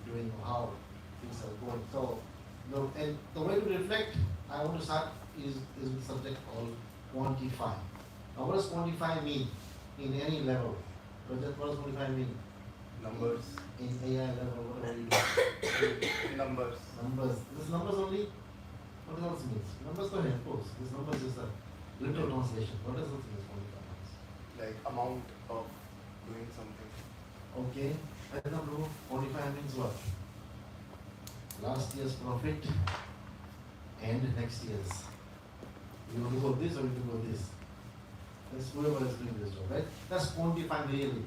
doing, how things are going. So, and the way to reflect, I want to start is with subject called quantify. Now, what does quantify mean in any level? What does quantify mean? Numbers. In AI level, whatever you do. Numbers. Numbers. This numbers only? What else means? Numbers go ahead, of course. This numbers is a literal translation. What does it mean? Like amount of doing something. Okay. I don't know. Quantify means what? Last year's profit and next year's. You want to go this or you want to go this? That's whoever is doing this job, right? That's quantifying really.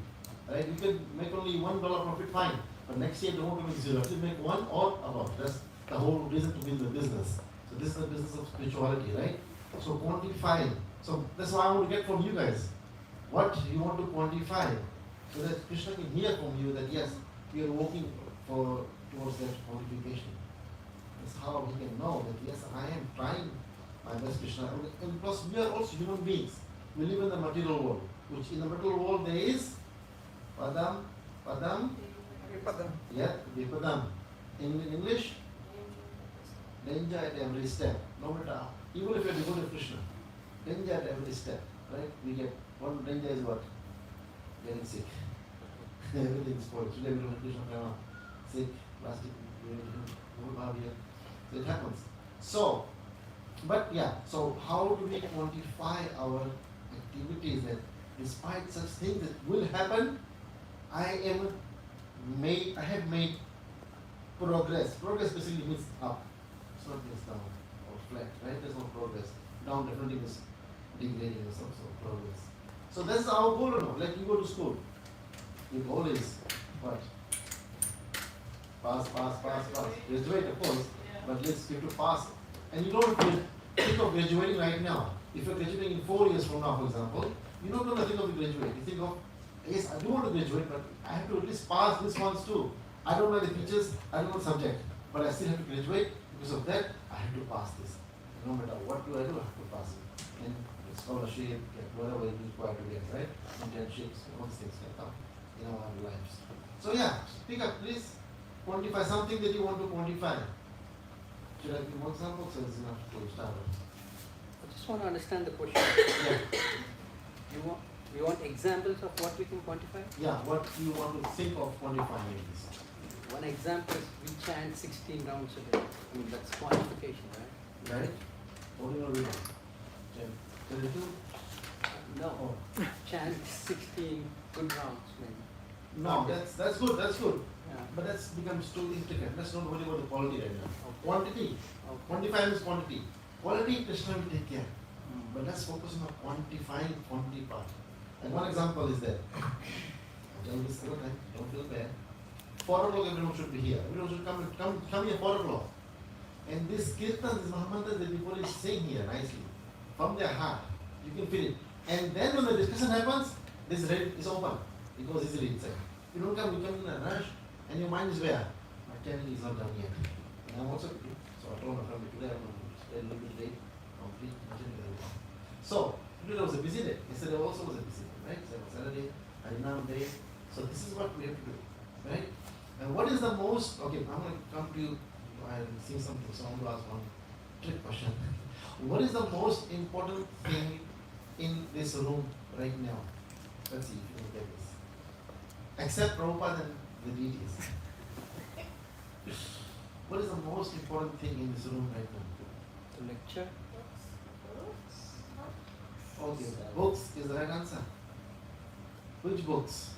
Right? You can make only $1 profit, fine. But next year, don't want to make zero. You make one or above. That's the whole reason to be in the business. So this is the business of spirituality, right? So quantify. So that's what I want to get from you guys. What you want to quantify, so that Krishna can hear from you that yes, you are working towards that quantification. That's how he can know that yes, I am trying my best, Krishna. And plus, we are also human beings. We live in the material world, which in the material world there is padam, yeah, vipadam. In English, danger at every step. No matter, even if you are devoted to Krishna, danger at every step, right? We get one danger is what? Getting sick. Everything is spoiled. Today we don't have Krishna Prema, sick, plastic, so it happens. So, but yeah, so how do we quantify our activities that despite such things that will happen, I have made progress. Progress basically means up. It's not just down or flat, right? There's no progress. Down definitely means degrading or some sort of progress. So that's our goal, no? Like you go to school. Your goal is what? Pass. Graduate, of course, but let's get to pass. And you don't think of graduating right now. If you're graduating in 4 years from now, for example, you're not going to think of graduate. You think of, yes, I do want to graduate, but I have to at least pass this once too. I don't know the features, I don't know the subject, but I still have to graduate. Because of that, I have to pass this. No matter what do, I have to pass it. And scholarship, get whatever it is required to get, right? Internships, all these things can come in our lives. So yeah, speak up, please. Quantify something that you want to quantify. Should I give one example? So it's enough to start with. I just want to understand the question. Yeah. You want examples of what we can quantify? Yeah, what you want to think of quantifying this. One example is we chant 16 rounds a day. I mean, that's quantification, right? Right? What do you want to do? Can you do? No. Oh. Chant 16 good rounds, maybe. No, that's good, Yeah. But that becomes too intricate. Let's not worry about the quality right now. Okay. Quantity. Okay. Quantify means quantity. Quality, Krishna will take care. But let's focus on quantifying quantity part. And one example is that. I tell this all the time, don't feel bad. 4 o'clock everyone should be here. Everyone should come here 4 o'clock. And this kirtan, this Mahamantra that people is saying here nicely, from their heart, you can feel it. And then when the discussion happens, this red is open. It goes easily inside. You don't come, you come in a rush, and your mind is where? My chanting is not done yet. And I'm also, so I told my family today I'm going to stay a little bit late, complete my chanting. So, today was a busy day. Yesterday also was a busy day, right? So Saturday, Harinam day. So this is what we have to do, right? And what is the most, okay, I'm going to come to you, I'm seeing something, so I'm going to ask one trick question. What is the most important thing in this room right now? Let's see if you can get this. Except Prabhupada and the deities. What is the most important thing in this room right now? The lecture? Okay, books is the right answer. Which books?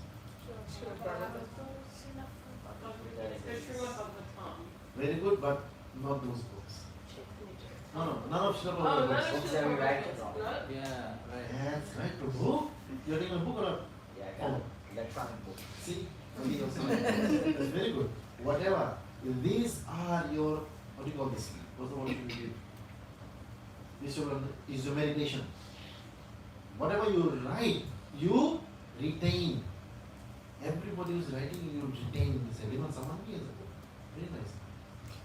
Very good, but not those books. No, none of Srila Prabhupada books. Books that we write about. Yeah, right. That's right, Prabhu. You're taking a book or a Yeah, I got electronic book. See? That's very good. Whatever. These are your, what do you call this? What's the word you give? This is your meditation. Whatever you write, you retain. Everybody who's writing, you retain this. Everyone, someone has a book. Very nice.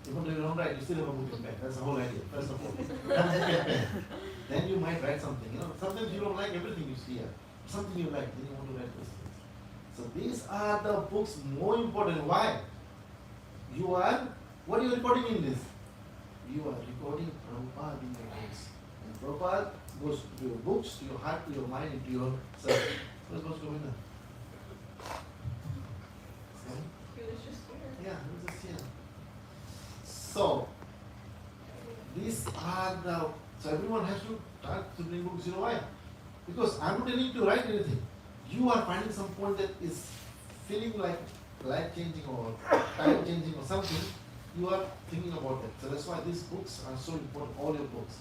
Even though you don't write, you still have a book and pen. That's the whole idea. First of all, have book and pen. Then you might write something. You know, sometimes you don't like everything you see here. Something you like, then you want to write those things. So these are the books more important. Why? You are, what are you recording in this? You are recording Prabhupada in your books. And Prabhupada goes to your books, to your heart, to your mind, into your soul. What's supposed to go in there? He was just here. Yeah, who's this here? So, these are the, so everyone has to start to bring books. You know why? Because I'm not telling you to write anything. You are finding some point that is feeling like life changing or time changing or something. You are thinking about that. So that's why these books are so important, all your books.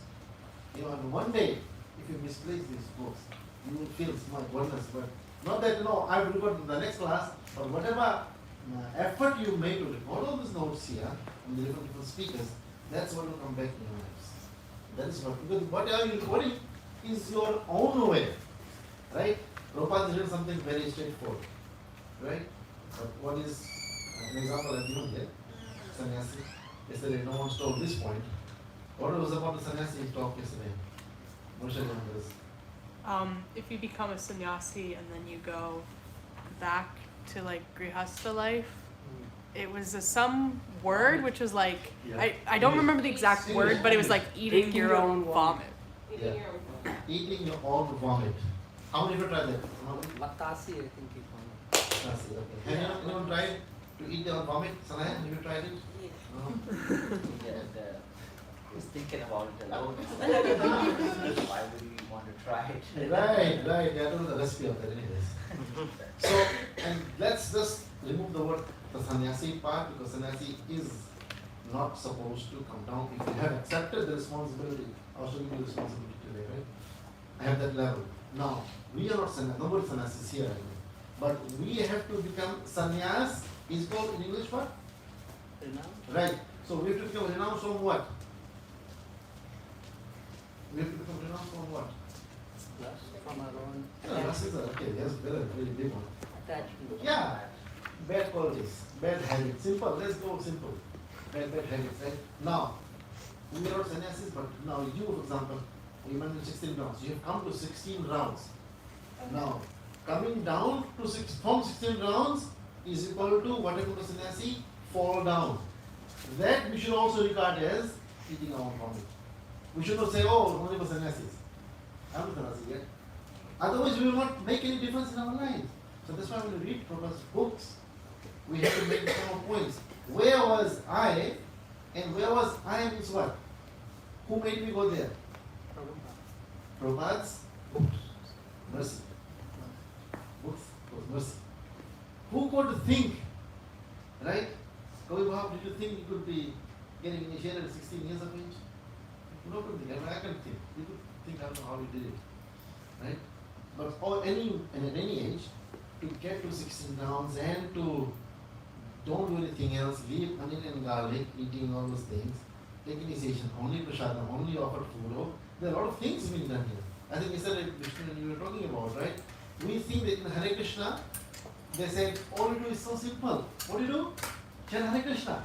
You know, and one day, if you misplace these books, you will feel, my goodness, but not that, I will record in the next class, but whatever effort you make to record all these notes here, from the different speakers, that's what will come back in your lives. That is what, because what are you recording is your own way, right? Prabhupada is doing something very straightforward, right? But what is an example I've given here? Sannyasi. Yesterday, no one told this point. What was about the sannyasi talk yesterday? Moshe remembers. If you become a sannyasi and then you go back to like grihastha life, it was some word which was like, Yeah. I don't remember the exact word, but it was like eating Drinking your own vomit. Eating Yeah. your own food. Eating your own vomit. How many of you tried that? Vatasi, I think he found it. Sannyasi, okay. Have anyone tried to eat their own vomit? Sanaya, have you tried it? No? He's thinking about it alone. Why would you want to try it? Right. I don't know the recipe of that anyways. So, and let's just remove the word, the sannyasi part, because sannyasi is not supposed to come down. If you have accepted the responsibility, I was showing you the responsibility today, right? I have that level. Now, we are not sannyas, nobody sannyasis here, I mean. But we have to become sannyas, is called in English what? Right. So we have to become renounced from what? We have to become renounced from what? Lust from our own Yeah, that's it, okay, that's very, very big one. attachment. Yeah, bad qualities, bad habits, simple, let's go simple. Bad habits, right? Now, we are not sannyasis, but now you, for example, you mentioned 16 rounds, you have come to 16 rounds. Now, coming down to from 16 rounds is equal to what happened to sannyasi? Fall down. That we should also regard as eating our own vomit. We should not say, oh, only for sannyasis. I'm not sannyasi yet. Otherwise, we will not make any difference in our lives. So that's why when we read Prabhupada's books, we have to make some points. Where was I? And where was I means what? Who made me go there? Prabhupada's books. Mercy. Books was mercy. Who could think? Right? Kavi Bhav, did you think you could be getting initiated at 16 years of age? You don't think. I can think. You could think, I don't know how you did it. Right? But at any age, to get to 16 rounds and to don't do anything else, leave onion and garlic, eating all those things, take initiation, only prasadam, only offer food. Oh, there are a lot of things being done here. I think Mr. Vishnu you were talking about, right? We think that in Hare Krishna, they said, all you do is so simple. What do you do? Chant Hare Krishna.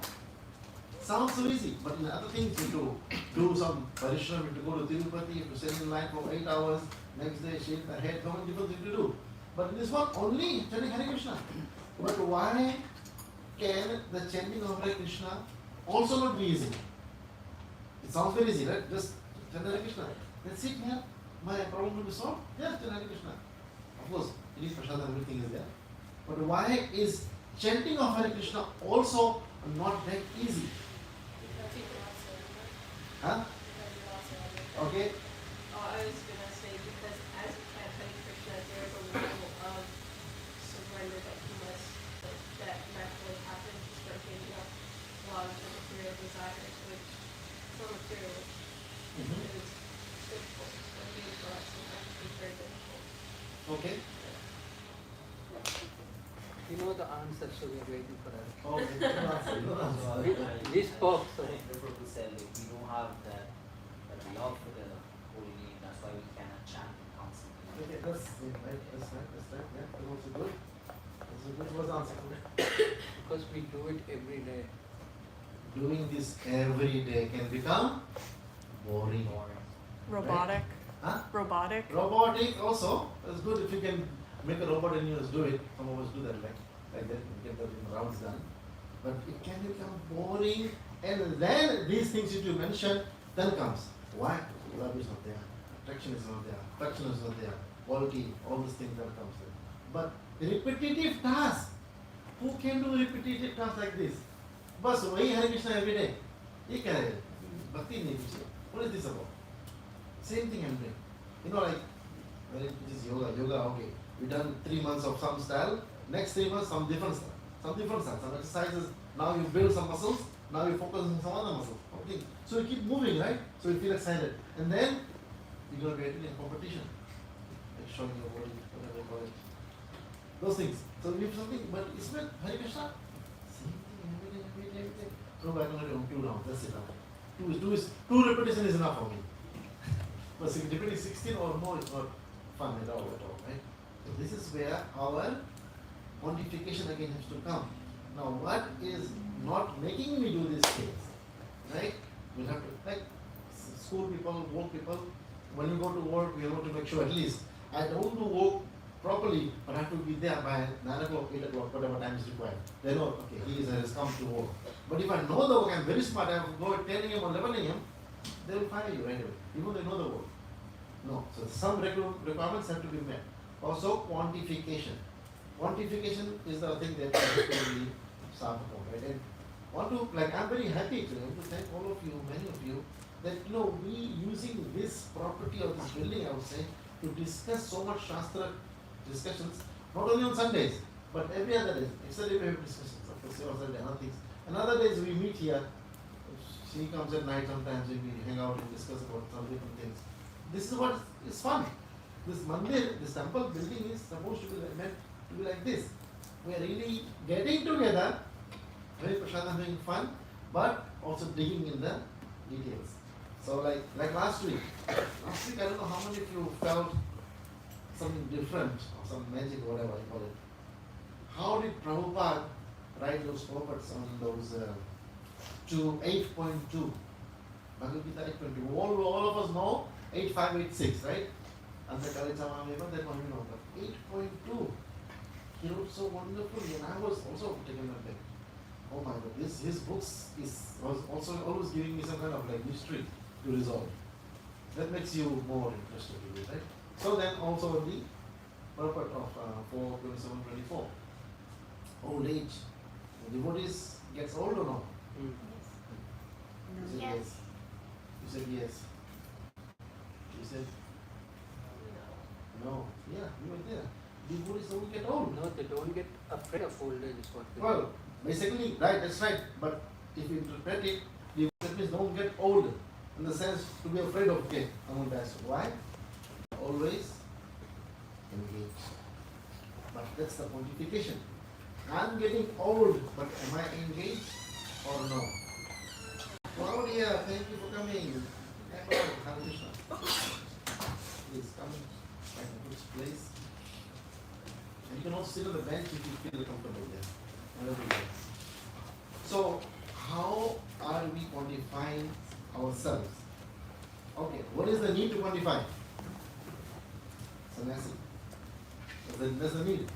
Sounds so easy, but in other things you do some parishram, you have to go to Tirupati, you have to stand in line for 8 hours, next day shave the head, so many different things to do. But in this one, only chanting Hare Krishna. But why can the chanting of Hare Krishna also not be easy? It sounds very easy, right? Just chant Hare Krishna. Then sit here, my problem will be solved. Yes, chant Hare Krishna. Of course, you need prasad and everything is there. But why is chanting of Hare Krishna also not that easy? Huh? Okay. I was gonna say because as you chant Hare Krishna, there's a level of surrender that you must that naturally happens. You start giving up a lot of the material desires, which for material is difficult. So being for us sometimes it's very difficult. Okay. You know the answer, so we are waiting for that. Okay. Good answer. Good answer. We spoke, so The Prabhu said like, we don't have that love for the holy name, that's why we cannot chant it constantly. Okay, that's right. Yeah, that was good. That's a good was answer. because we do it every day. Doing this every day can become boring. Robotic. Huh? Robotic. Robotic also. It's good if you can make a robot and you just do it. Some of us do that like that, get the rounds done. But it can become boring, and then these things which you mentioned then comes. Why? Love is not there, attraction is not there, affection is not there, quality, all these things that comes there. But repetitive task, who can do repetitive tasks like this? बस वही Hare Krishna every day. ये क्या है? भक्ति नहीं कुछ. What is this about? Same thing I'm doing. You know, like when it is yoga, okay. We done 3 months of some style. Next 3 months some different style, some exercises. Now you build some muscles. Now you focus on some other muscles. Okay. So you keep moving, right? So you feel excited, and then you're gonna get in a competition, like showing your body, whatever you call it. Those things. So we have something, but it's not Hare Krishna. Same thing every day. So I can only do 2 rounds. That's it. Two repetition is enough for me. But repeating 16 or more is not fun at all, right? So this is where our quantification again has to come. Now, what is not making me do these things, right? We'll have to, like school people, work people, when you go to work, we have to make sure at least I don't do work properly, but I have to be there by 9 o'clock, 8 o'clock, whatever time is required. They know, okay, he has come to work. But if I know the work, I'm very smart, I have to go at 10 a.m. or 11 a.m., they will fire you right away, even they know the work. No, so some requirements have to be met. Also, quantification. Quantification is the thing that I have to really start upon, right? And want to, like, I'm very happy today to thank all of you, many of you, that, you know, we using this property of this building, I would say, to discuss so much Shastra discussions, not only on Sundays, but every other day. Yesterday we have discussions, of course, Sunday, other things. And other days we meet here. She comes at night sometimes, we hang out and discuss about some different things. This is what is fun. This mandir, this temple building is supposed to be meant to be like this. We are really getting together, very prashadam, having fun, but also digging in the details. So like last week, I don't know how many of you felt something different or some magic or whatever you call it. How did Prabhupada write those prophets on those to 8.2? Bhagavad Gita 8.2. All of us know 8586, right? And the Kalichamaneva, that one we know. But 8.2, he wrote so wonderfully, and I was also taken aback. Oh my God, his books was also always giving me some kind of like mystery to resolve. That makes you more interested in it, right? So then also the purport of 4:27:24. Old age. The devotees gets old or no? You said Yes. yes. You said yes. You said no. Yeah, you were there. Devotees don't get old. No, they don't get afraid of old age is what they Well, basically, right, that's right. But if you interpret it, the devotees don't get old in the sense to be afraid of death. Among that, why? Always engaged. But that's the quantification. I'm getting old, but am I engaged or no? Claudia, thank you for coming. Hare Krishna. Please come back to this place. And you can also sit on the bench if you feel comfortable there. Wherever you are. So, how are we quantifying ourselves? Okay, what is the need to quantify? Sannyasi. There's a need.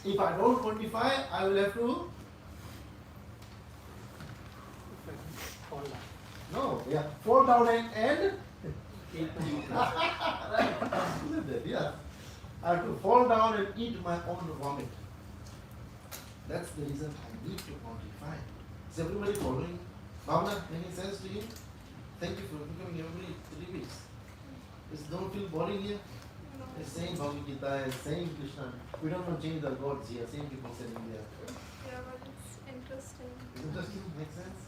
If I don't quantify, I will have to. fall down. No, yeah, fall down and Eat my right. Isn't it? Yeah. I have to fall down and eat my own vomit. That's the reason I need to quantify. Is everybody following? Bhavana, making sense to you? Thank you for coming every 3 weeks. Don't feel boring here? The same Bhagavad Gita, same Krishna. We don't want to change the gods here, same people sitting there. Yeah, but it's interesting. Is it interesting? Makes sense?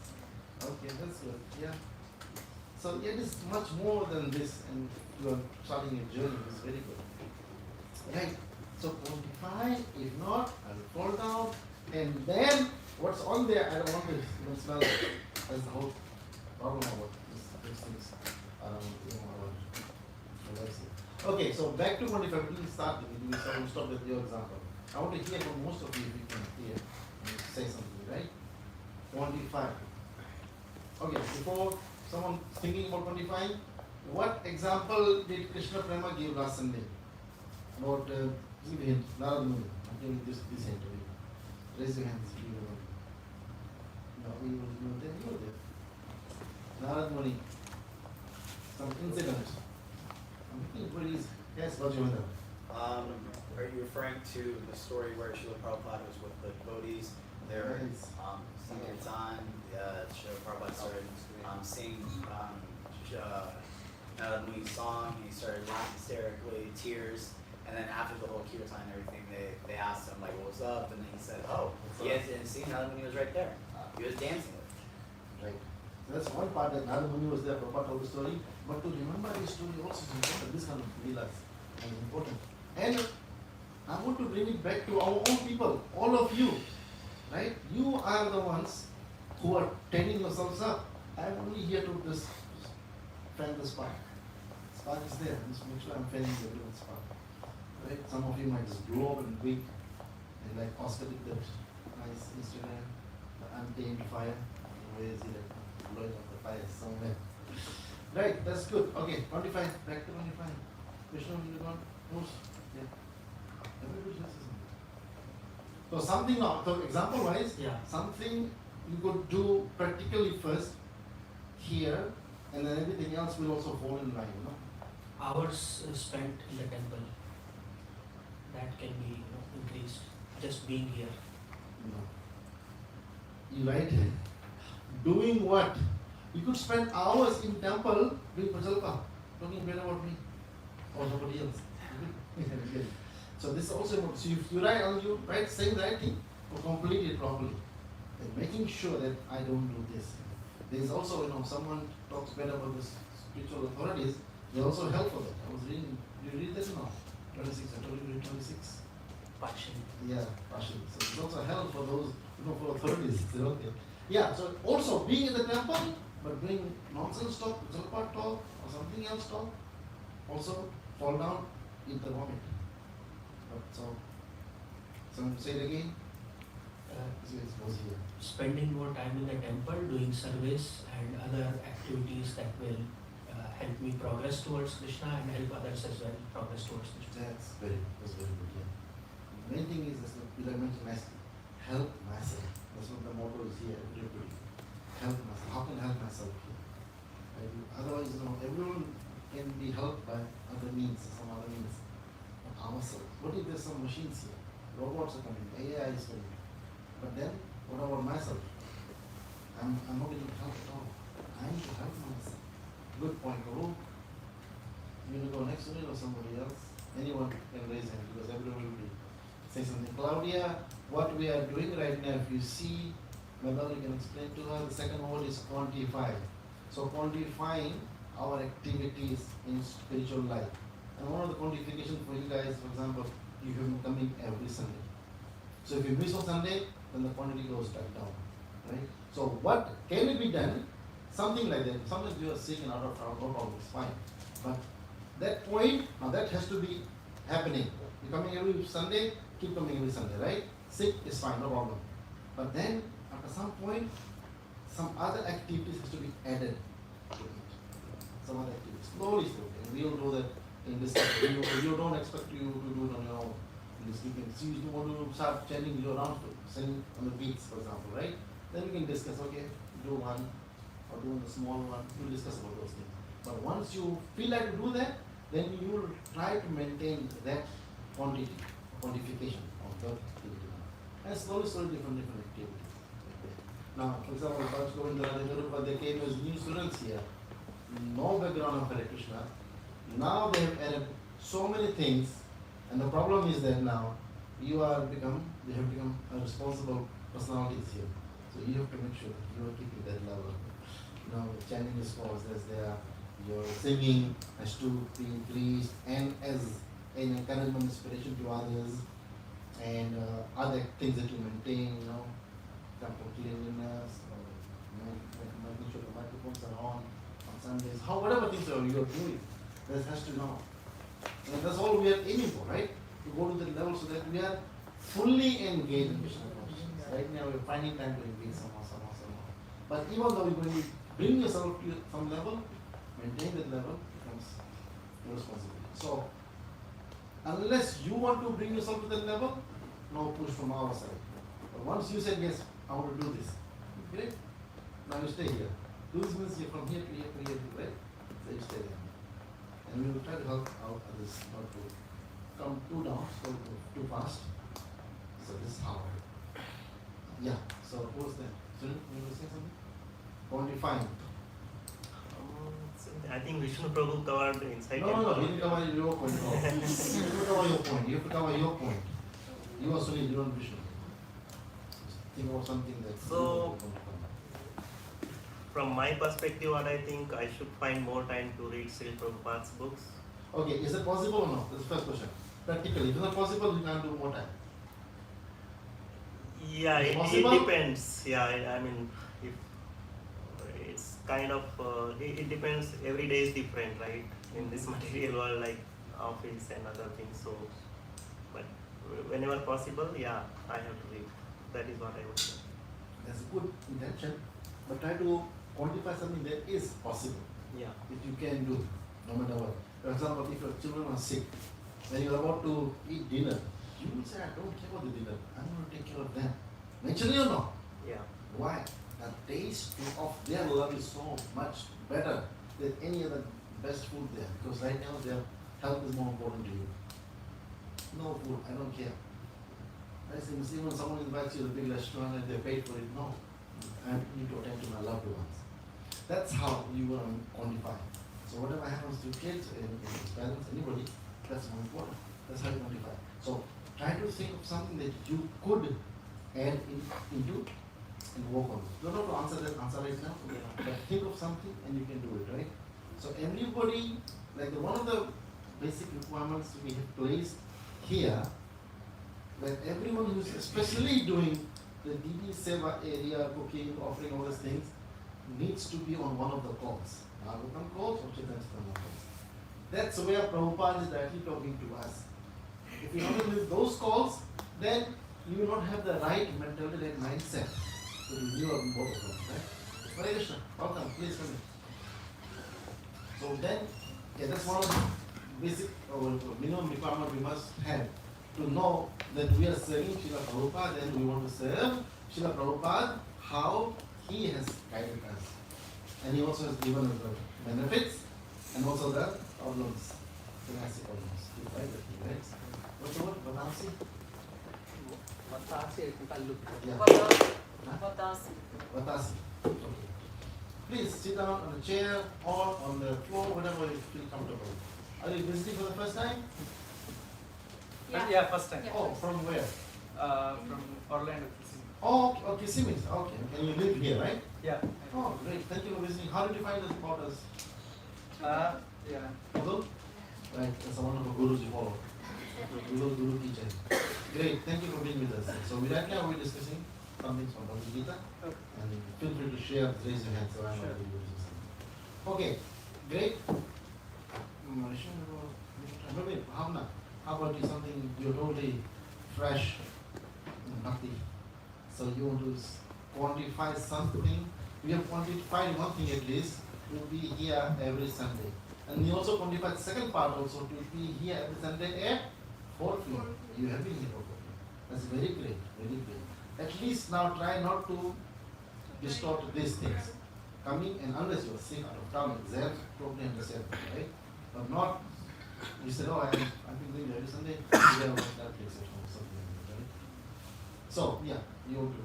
Okay, that's good. Yeah. So it is much more than this, and you are starting your journey. It's very good. Right. So quantify. If not, I will fall down. And then what's on there, I don't want to smell it. That's the whole problem about these things around our lives. Okay, so back to quantify. Please start with you. So we'll stop with your example. I want to hear from most of you if you can hear and say something, right? Quantify. Okay, before someone thinking about quantifying, what example did Krishna Prema give last Sunday? About, give a hint, Narada Muni. I'm giving this hint to you. Raise your hands if you remember. No, you were there. Narad Muni. Some incident. I'm thinking what is, yes, Rajavendra. Are you referring to the story where Srila Prabhupada was with the devotees? They're Yes. singing Kirtan, Srila Prabhupada started singing Narad Muni's song, and he started laughing hysterically, tears, and then after the whole Kirtan and everything, they asked him, like, what was up? And then he said, oh, he didn't see Narad Muni was right there. He was dancing with him. Right. So that's one part that Narad Muni was there, Prabhupada told the story. But to remember this story also is important. This kind of leelas is important. And I want to bring it back to our own people, all of you. Right? You are the ones who are training yourselves up. I am only here to just fan the spark. Spark is there. Just make sure I'm fanning everyone's spark. Right? Some of you might just blow up and weak. And like Oscar did that nice Instagram, the untamed fire. Where is it? Blowing up the fire somewhere. Right, that's good. Okay, 25, back to 25. Vishnu, you got notes? Yeah. Everybody else is on. So something, so example wise, Yeah. something you could do practically first here, and then everything else will also fall in line, you know? Hours spent in the temple, that can be increased, just being here. No. You right? Doing what? You could spend hours in temple doing prajalpa, talking bad about me or somebody else. So this is also important. So if you write saying the right thing, to complete it properly. And making sure that I don't do this. There is also, someone talks bad about the spiritual authorities, they also help for that. I was reading, you read that now? 26, I told you read 26. Partially. Yeah, partially. So it's also help for those, for authorities. Okay. Yeah, so also being in the temple, but doing nonsense talk, Jalpa talk, or something else talk, also fall down in the vomit. But so say it again. It goes here. Spending more time in the temple, doing service and other activities that will help me progress towards Krishna and help others as well progress towards Krishna. That's very good, yeah. The main thing is, that's what I mentioned nicely, help myself. That's what the motto is here, everybody. Help myself. How can I help myself here? Right? Otherwise, everyone can be helped by other means, some other means. But ourselves. What if there's some machines here? Robots are coming, AI is coming. But then, what about myself? I'm not getting help at all. I need to help myself. Good point, Guru. You want to go next to me or somebody else? Anyone can raise hand because everyone will be saying something. Claudia, what we are doing right now, if you see, Madal, you can explain to her, the second word is quantify. So quantifying our activities in spiritual life. And one of the quantification for you guys, for example, you have been coming every Sunday. So if you miss on Sunday, then the quantity goes back down, right? So what can it be done? Something like that. Sometimes you are sick and out of town, no problem, it's fine. But that point, now that has to be happening. You're coming every Sunday, keep coming every Sunday, right? Sick is fine, no problem. But then, after some point, some other activities has to be added to it. Some other activities. Slowly. And we will do that in this. You don't expect you to do it on your own. So you want to start chanting your round, sing on the beats, for example, right? Then we can discuss, okay, do one or do the small one. We'll discuss about those things. But once you feel like to do that, then you will try to maintain that quantification of the activity. And slowly, different activities. Now, for example, Bhaj Govinda, they came as new students here, no background of Hare Krishna. Now they have added so many things. And the problem is that now they have become responsible personalities here. So you have to make sure that you are keeping that level. The chanting is caused as there, your singing has to be increased, and as an encouragement, inspiration to others, and other things that you maintain, temple cleanliness, making sure the microphones are on Sundays, whatever things you are doing, that has to know. And that's all we are aiming for, right? To go to the level so that we are fully engaged in Krishna consciousness. Right now we're finding time to engage somehow. But even though when you bring yourself to some level, maintain that level becomes your responsibility. So, unless you want to bring yourself to that level, no push from our side. But once you say, yes, I want to do this, Great. Now you stay here. This means you're from here to here to here to right? So you stay there. And we will try to help out others not to come too down, so too fast. So this is how. Yeah. So who's there? Sunil, you want to say something? Quantifying. I think Vishnu Prabhu covered inside. No, he didn't cover your point. No. You have to cover your point. You have to cover your point. You are Sunil, you don't Vishnu. Think about something that So, from my perspective, what I think I should find more time to read Srila Prabhupada's books. okay, is it possible or not? That's the first question. Practically, if it's not possible, you can't do more time. Yeah, Is it it possible? depends. Yeah, I mean, if it's kind of, it depends. Every day is different, right? In this material world, like office and other things. So, but whenever possible, yeah, I have to read. That is what I would say. That's a good intention, but try to quantify something that is possible. Yeah. That you can do, no matter what. For example, if your children are sick, when you're about to eat dinner, you will say, I don't care about the dinner. I'm going to take care of them. Naturally or not? Yeah. Why? The taste of their love is so much better than any other best food there. Because right now their health is more important to you. No food, I don't care. I think even someone invites you to a big restaurant and they pay for it. No, I need to attend to my loved ones. That's how you want to quantify. So whatever happens to kids and parents, anybody, that's more important. That's how you quantify. So try to think of something that you could add into and work on it. You don't have to answer right now, but think of something and you can do it, right? So everybody, like one of the basic requirements we have placed here, that everyone who's especially doing the DD Seva area, cooking, offering all those things, needs to be on one of the calls. Bhagavatam calls or Chaitanya calls. That's where Prabhupada is directly talking to us. If you don't do those calls, then you will not have the right mentality, right mindset to review on both of them, right? Hare Krishna, welcome, please come in. So then, yeah, that's one of the basic minimum requirement we must have to know that we are serving Srila Prabhupada and we want to serve Srila Prabhupada how he has guided us. And he also has given us the benefits and also the problems, financial problems. Right? What's the word? Vatansi? Vatasi, kallu. Yeah. Vatasi. Vatasi. Okay. Please sit down on a chair or on the floor, whatever you feel comfortable. Are you visiting for the first time? Yeah, first time. Yeah. Oh, from where? From Orlando. Oh, okay, Kissimmee. Okay, and you live here, right? Yeah. Oh, great. Thank you for visiting. How did you find the supporters? Yeah. Good? Right, that's a wonderful gurus you follow. Guru teacher. Great, thank you for being with us. So right now we're discussing something from Bhagavad Gita. And feel free to share, raise your hand so I'm not able to do something. Okay, great. Bhavna, how about you something you're totally fresh in bhakti? So you want to quantify something. We have quantified one thing at least, to be here every Sunday. And we also quantified the second part also, to be here every Sunday at 4 p.m. You have been here for 4 p.m. That's very great, very great. At least now try not to distort these things. Coming and unless you are sick out of town, exam, totally understand, right? But not, you said, oh, I've been doing it every Sunday, we have watched that place at home, something like that, right? So, yeah, you want to.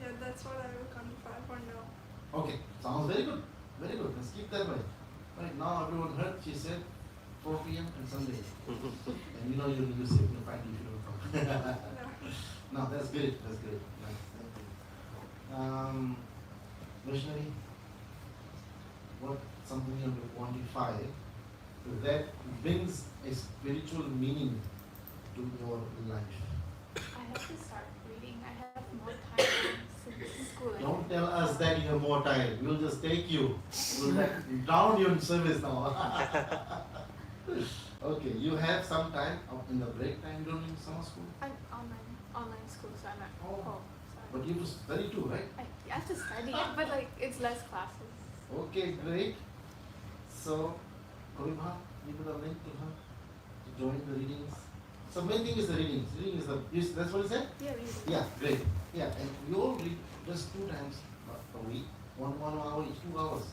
Yeah, that's what I will quantify for now. Okay, sounds very good. Very good. Let's keep that way. Right now, everyone heard she said 4 p.m. and Sunday. And you know you'll use it. You'll find if you don't come. No, that's great. That's great. Nice. Thank you. Missionary, what something you have to quantify that brings a spiritual meaning to your life? I have to start reading. I have more time since school. Don't tell us that you have more time. We'll just take you. We'll drown you in service now. Okay, you have some time in the break time during summer school? I'm online school, so I'm at Oh. home. But you have to study too, right? I have to study, but like it's less classes. Okay, great. So, Korima, you put a link to her to join the readings. So main thing is the readings. Reading is that's what you said? Yeah, reading. Yeah, great. Yeah, and we all read just 2 times a week, 1 hour each, 2 hours.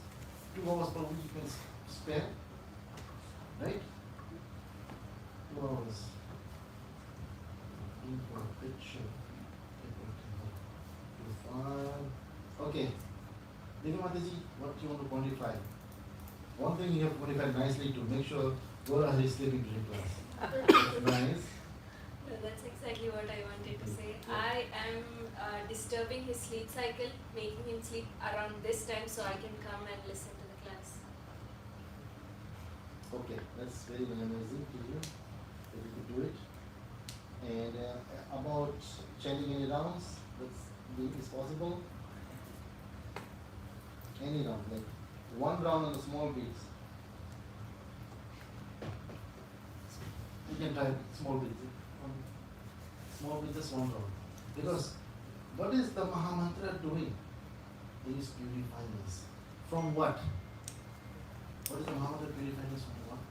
2 hours per week you can spare, right? 2 hours. Looking for a picture. Okay. Devi Mataji, what you want to quantify? One thing you have to quantify nicely to make sure Gora is sleeping during class. Nice. No, that's exactly what I wanted to say. I am disturbing his sleep cycle, making him sleep around this time so I can come and listen to the class. Okay, that's very amazing to you that you could do it. And about chanting any rounds, is possible. Any round, like 1 round on the small beats. You can try small beats. Small beats, just 1 round. Because what is the Mahamantra doing? It is purifying us. From what? What is the Mahamantra purifying us from what?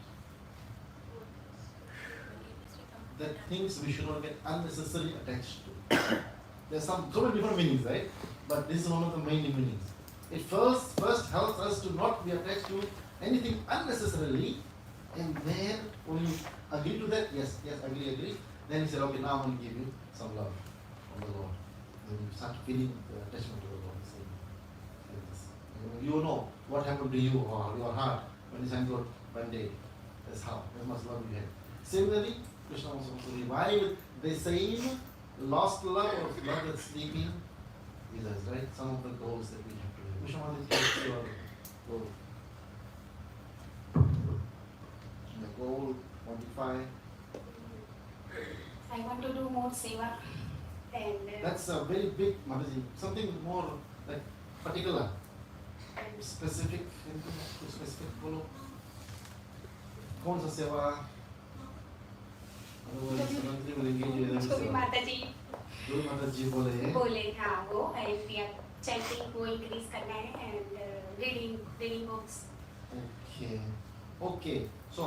The things we should not get unnecessarily attached to. There's so many different meanings, right? But this is one of the main meanings. It first helps us to not be attached to anything unnecessarily, and then when you agree to that, yes, agree. Then you say, okay, now I'm going to give you some love from the Lord. Then you start feeling the attachment to the Lord. Like this. You know what happened to you or your heart when you sang God one day. That's how much love you had. Similarly, Krishna wants to revive the same lost love of love that's sleeping with us, right? Some of the goals that we have to do. Which one is your goal? The goal, quantify. I want to do more seva and That's a very big, Mataji. Something more like particular, specific, specific bolo. कौन सा सेवा? Otherwise, मंत्री will engage you in जो भी सेवा. माताजी जो माताजी बोले हैं. बोले हाँ वो and we are chanting को increase करना है and reading books. Okay. So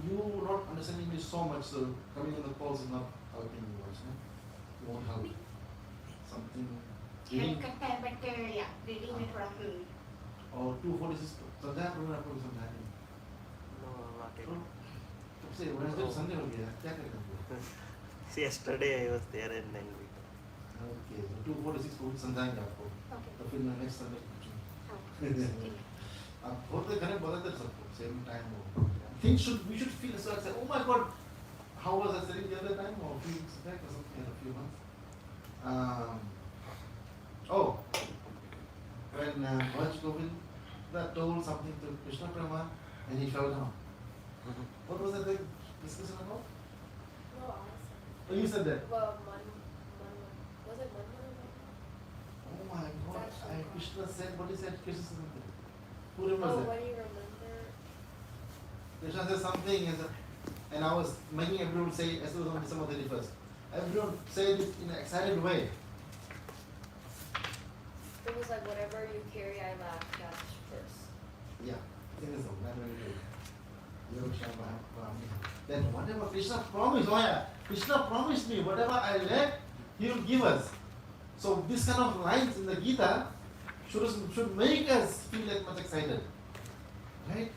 you not understanding this so much, so coming on the calls is not helping you much, no? You won't help. Something reading. Help करता है but yeah reading में थोड़ा Or 246 Sandhya programme आपको समझा नहीं. No, not तो yet. से Wednesday to Sunday हो गया. क्या करेंगे? See, yesterday I was there and then we. Okay. So 246 को समझाएंगे आपको. Okay. तो फिर मैं next Sunday पूछूंगा. हाँ. आप होते घरे बताते सबको same time हो. We should feel so excited. Oh my God, how was I studying the other time or a few weeks back or something, a few months? When Raj Govinda told something to Krishna Prema and he fell down. What was that big discussion about? No, Oh, you said that. well, was it Manman? Oh my God, Actually, Krishna said, what he said, Krishna said something. Who remembers Oh, that? when you remember. Krishna said something and I was making everyone say as it was on December 31st. Everyone said it in an excited way. It was like whatever you carry, I laugh. That's first. Yeah, I think that's not very good. Then whatever Krishna promised, Krishna promised me, whatever I lack, he will give us. So this kind of lines in the Gita should make us feel like much excited. Right?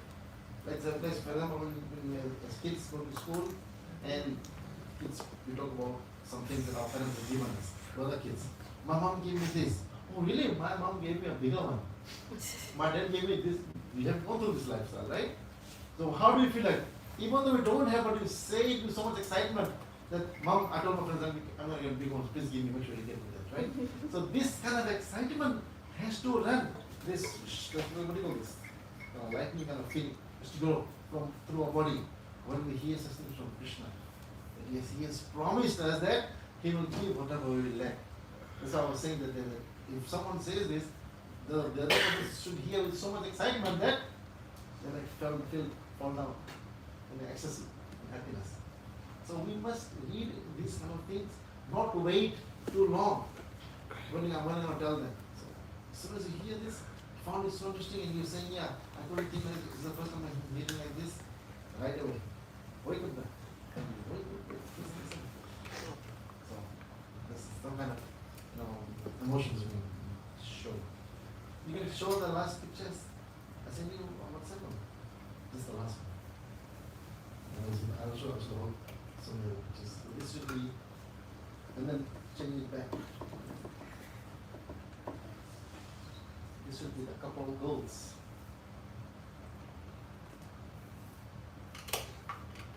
Like sometimes, for example, when as kids go to school and kids, we talk about some things that our parents have given us, to other kids. My mom gave me this. Oh really? My mom gave me a bigger one. My dad gave me this. We have gone through this lifestyle, right? So how do you feel like? Even though we don't have, but you say it with so much excitement that mom, I told my friends, I'm not going to be one, please give me, make sure you get me that, right? So this kind of excitement has to run. This, what do you call this? Lightning kind of feeling has to go through our body when we hear such things from Krishna. That yes, he has promised us that he will give whatever we lack. That's why I was saying that if someone says this, the other person should hear with so much excitement that they like fall down in ecstasy and happiness. So we must read these kind of things, not wait too long when I'm going to tell them. So as soon as you hear this, found it so interesting and you're saying, yeah, I couldn't think like this is the first time I'm meeting like this, right away. Wake up. So this is some kind of emotions we show. You can show the last pictures. I sent you on WhatsApp. This is the last one. I'll show the whole some of the pictures. So this should be, and then change it back. This should be the couple of goals.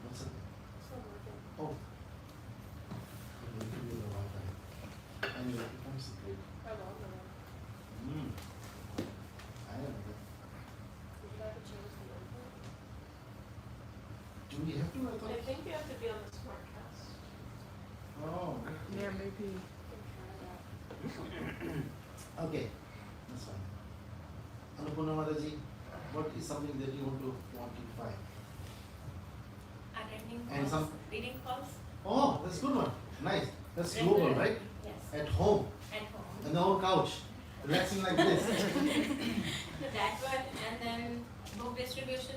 What's it? Oh. We'll give you the Wi-Fi. Anyway, it comes to great. I don't know. Do we have to? I I thought. think you have to be on the smartcast. Oh. Yeah, maybe. Okay, that's fine. Annapurna Mataji, what is something that you want to quantify? Attending And calls, some- reading calls. Oh, that's a good one. Nice. That's global, Regular. right? Yes. At home, At home. on the own couch, relaxing like this. So that one, and then book distribution,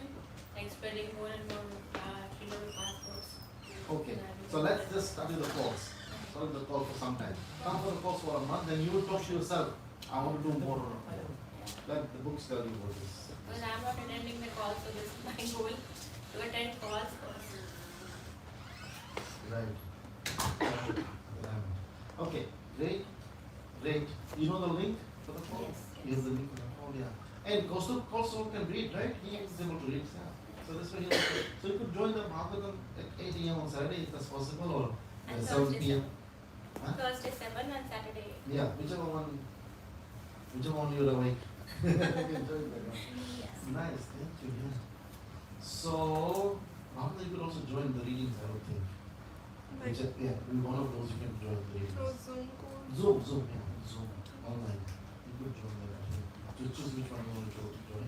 like spreading more and more renewable passports. Okay, so let's just start with the calls. Start with the call for some time. Come for the calls for a month, then you will talk to yourself. I want to do more. Let the books tell you what is. Because I'm not attending the calls, so this is my goal to attend calls first. Right. Okay, great, great. You know the link for the call? Yes, You have the link for the call, yeah. And Kaustubh also can read, right? He is able to read, yeah. So that's why he also, so you could join the Bhagavatam at 8 a.m. on Saturday if that's possible, or And 7 Thursday p.m. 7. Huh? Thursday 7 and Saturday 8. Yeah, whichever one you're awake. You can join that one. Yes. Nice, thank you, yeah. So, Bhagavatam, you could also join the readings, I would think. Yeah, in one of those you can join the readings. Zoom call. Zoom, online. You could join that. I think. To choose which one you want to join.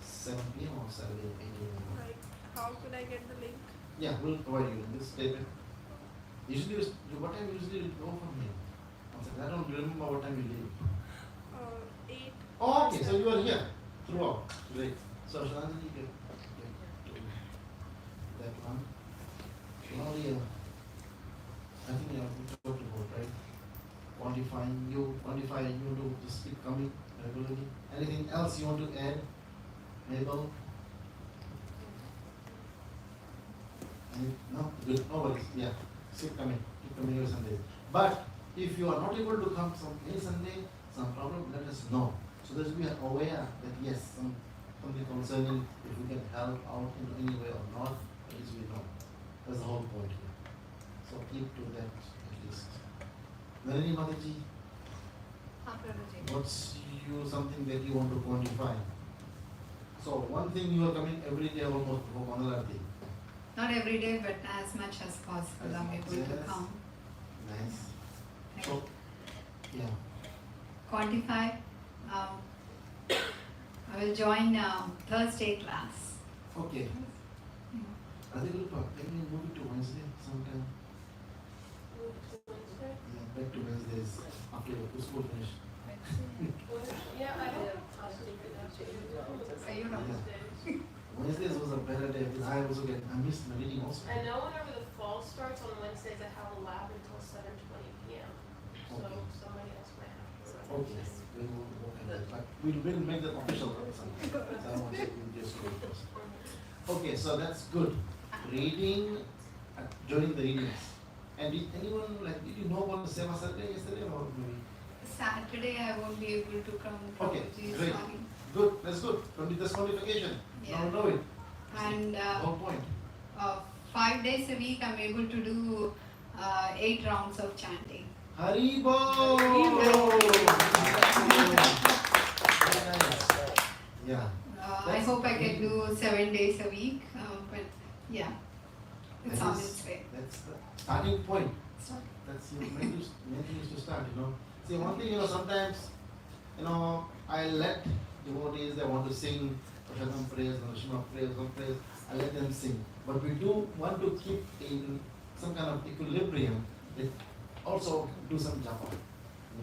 7 p.m. or Saturday 8 a.m. Like, how could I get the link? Yeah, we'll provide you in this statement. Usually, what time usually you go from here? One second, I don't remember what time you leave. 8. Oh, okay, so you are here throughout. Great. So, Shananji, get that one. Only, I think you have to talk about, right? Quantify you to just keep coming regularly. Anything else you want to add? Mabel? No? Good, no worries, yeah. Keep coming every Sunday. But if you are not able to come any Sunday, some problem, let us know. So that we are aware that yes, something concerning if we can help out in any way or not, at least we know. That's the whole point here. So keep to that at least. Nalini Mataji, what's something that you want to quantify? So one thing you are coming every day almost for Mangalarti. Not every day, but as much as possible, As I'm much, able to yes. come. Nice. Like, So, yeah. Quantify. I will join Thursday class. Okay. Adhirupa, can you move it to Wednesday sometime? Yeah, back to Wednesdays after the school finish. Yeah, I don't have possibly for that too. Are you not? Yeah. Wednesdays was a better day because I missed my reading also. I know whenever the fall starts on Wednesdays, I have a lab until 7:20 p.m. So Okay. somebody else might have to. Okay, we will work on that, but we will make that official something. So I want to just go first. Okay, so that's good. Reading, joining the readings. And did anyone, did you know about the Seva Saturday yesterday or maybe? Saturday I won't be able to come. Okay, Probably, great. sorry. Good, that's good. That's qualification. Yeah. Now know it. And The whole point. 5 days a week I'm able to do 8 rounds of chanting. Haribo! Yeah. I That's hope I can great. do 7 days a week, but yeah, it's That on is- its way. That's the starting point. So, That's your main thing is to start, See, one thing, sometimes, I let devotees, they want to sing Prashadam praise, Narashima praise, some praise, I let them sing. But we do want to keep in some kind of equilibrium, that also do some japa.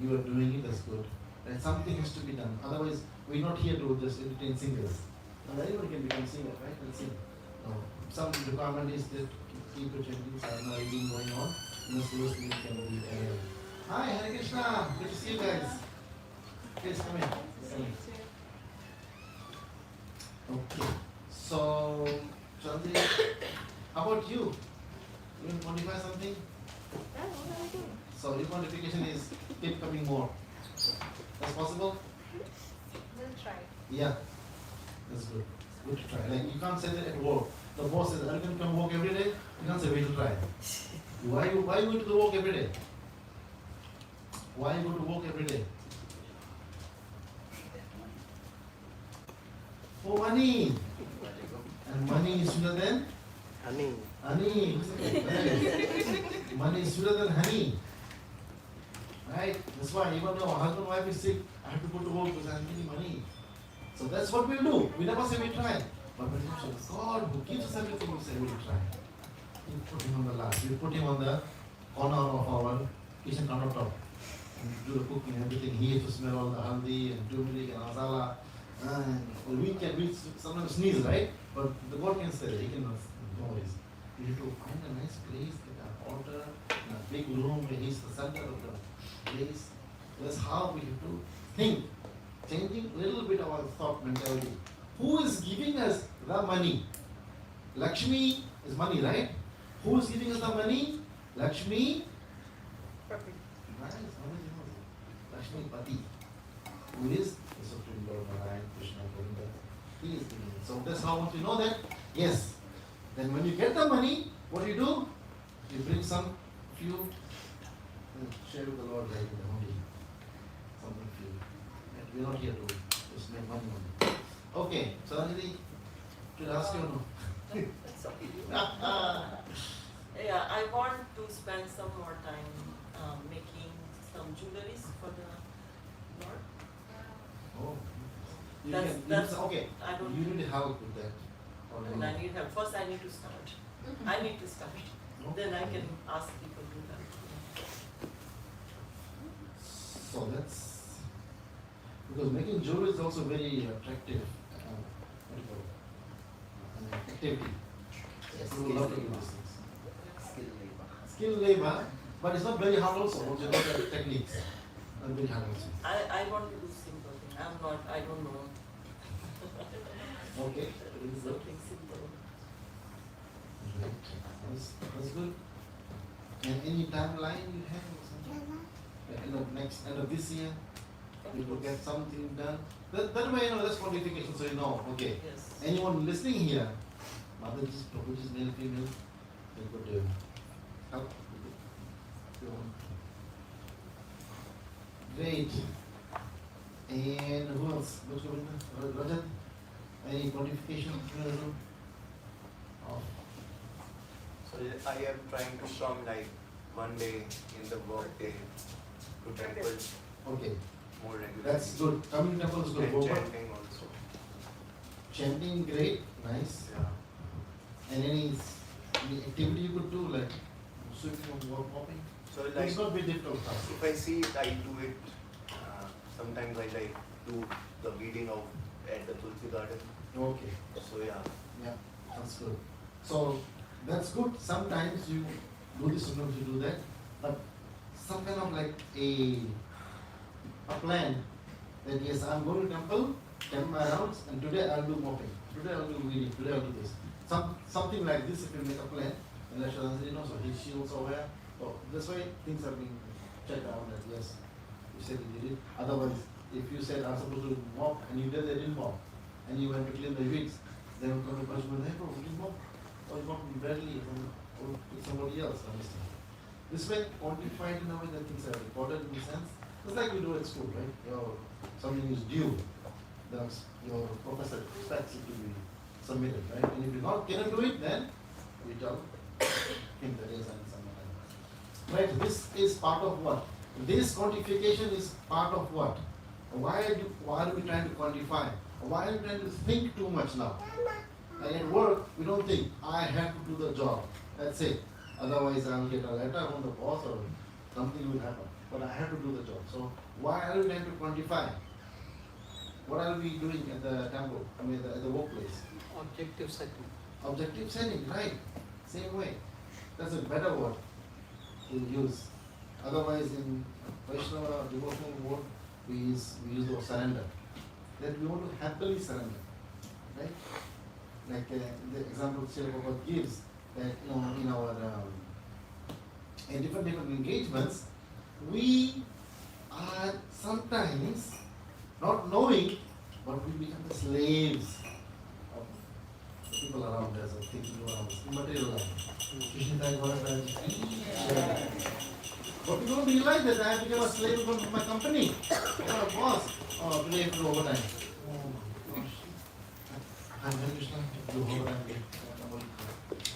You are doing it, that's good. And something has to be done. Otherwise, we're not here to just entertain singers. Now, anyone can become singer, right? And sing. No. Some requirement is that keep the chanting, sadhana, reading going on. In the service, we can be. Hi, Hare Krishna. Good to see you guys. Please come in. Come in. Okay. So, Chandri, how about you? You want to quantify something? Yeah, what are we doing? So, your quantification is keep coming more. That's possible? We'll try. Yeah. That's good. Good to try. Like, you can't say that at work. The boss says, are you going to come work every day? You can't say, we will try. Why you go to the work every day? Why you go to work every day? For money. And money is sweeter than Honey. honey. Right. Money is sweeter than honey. Right? That's why even though husband and wife is sick, I have to go to work because I'm getting money. So that's what we'll do. We never say we try. But when it comes to God who gives us everything, we say we'll try. We put him on the last. We put him on the corner of our kitchen countertop. And do the cooking, everything. He has to smell all the haldi and turmeric and masala. And we sometimes sneeze, right? But the God can say that. He can noise. We have to find a nice place, get an altar, in a big room where he's the center of the place. That's how we have to think. Changing a little bit our thought mentality. Who is giving us the money? Lakshmi is money, right? Who is giving us the money? Lakshmi. Perfect. Nice. Lakshmi Pati. Who is the Supreme Lord Narayan, Krishna, Govinda. He is giving it. So that's how once you know that, yes. Then when you get the money, what do? You bring some few and share with the Lord like in the holy. Something few. And we're not here to just make money only. Okay, so Anjali, should I ask you or no? That's okay. Yeah, I want to spend some more time making some jewelries for the Lord. Oh. You That's- can, that's- okay. I don't- You need help with that. And I need help. First I need to start. I need to start. Then I can ask people to help. So that's because making jewelry is also very attractive. What do you call it? Activity. Yes, People love to do these things. skill labor. Skill labor, but it's not very hard also. Once you know the techniques, not very hard also. I want to do simple thing. I don't know. Okay. Something simple. Right. That's good. And any timeline you have or something? End of this year, you will get something done. That way, that's qualification, so you know, okay. Yes. Anyone listening here, mother just proposes male, female, they could help with it. If you want. Great. And who else? Rajat? Any qualification you want to do? Oh. So I am trying to come like one day in the work day to temple Okay, more regularly. that's good. Coming to temple is good. And Go for chanting also. chanting, great, nice. Yeah. And any activity you could do like swimming or mopping? So like It's not very difficult task. if I see it, I do it. Sometimes I like do the weeding out at the Tulsi garden. Okay, So yeah. yeah, that's good. So that's good. Sometimes you do this, sometimes you do that, but some kind of like a plan that yes, I'm going to temple, 10 my rounds, and today I'll do mopping, today I'll do weeding, today I'll do this. Something like this if you make a plan, and let Shraddha know, so she also aware. So this way things are being checked out that yes, you said you did it. Otherwise, if you said I'm supposed to mop and you didn't mop, and you went to clean the weeds, they will come to punishment, hey bro, you didn't mop, or you mopped badly, or with somebody else, understand? This way, quantified in a way that things are recorded in the sense, just like we do at school, right? Something is due, your professor expects it to be submitted, right? And if you cannot do it, then we tell him that is and someone else. Right, this is part of what? This quantification is part of what? Why are we trying to quantify? Why are we trying to think too much now? Like at work, we don't think, I have to do the job. That's it. Otherwise, I'll get a letter from the boss or something will happen. But I have to do the job. So why are we trying to quantify? What are we doing at the temple, at the workplace? Objective setting. Objective setting, right. Same way. That's a better word to use. Otherwise, in Vaishnava devotional work, we use the word surrender. That we want to happily surrender, right? Like the example Srila Prabhupada gives, that in our in different engagements, we are sometimes not knowing, but we become the slaves of the people around us, or people around us, material life. But we don't realize that I became a slave of my company, or a boss, or today I have to do overtime. Oh my gosh. I'm Hare Krishna, do overtime.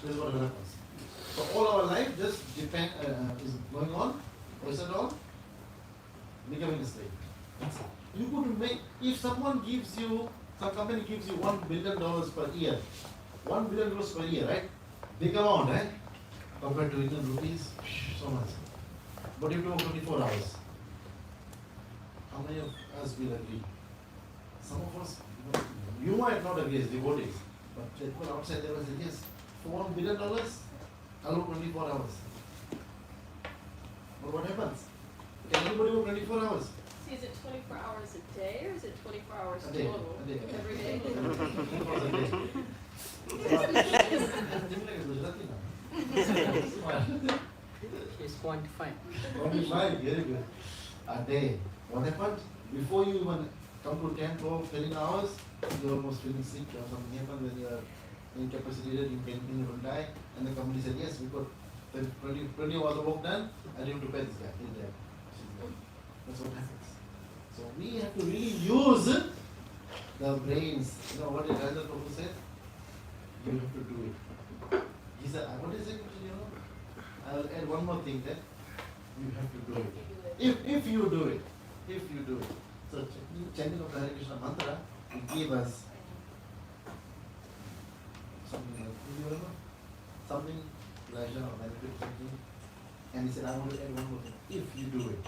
This is what happens. So all our life just is going on, what is it all? Becoming a slave. That's it. You could make, if someone gives you, some company gives you $1 billion per year, $1 billion per year, right? Big amount, right? Compared to Indian rupees, so much. But you do 24 hours. How many of us will agree? Some of us, you might not agree as devotees, but people outside they will say, yes, for $1 billion, I'll work 24 hours. But what happens? Can anybody work 24 hours? See, is it 24 hours a day or is it 24 hours A day, total? a day. Every day? 24 hours a day. She's quantifying. Quantify, very good. A day. What happened? Before you even come to 10, 12, 13 hours, you're almost feeling sick or something happened, then you're incapacitated, you can die, and the company said, yes, we got 20 hours of work done, and you have to pay this guy. He's dead. She's dead. That's what happens. So we have to really use the brains. You know what the Rajendra Prabhu said? You have to do it. He said, what is it? You know, I will add one more thing that you have to do it. If you do it. If you do it. So chanting of the Hare Krishna mantra will give us something like, do you remember? Something, pleasure or benefit, something. And he said, I want to add one more thing. If you do it.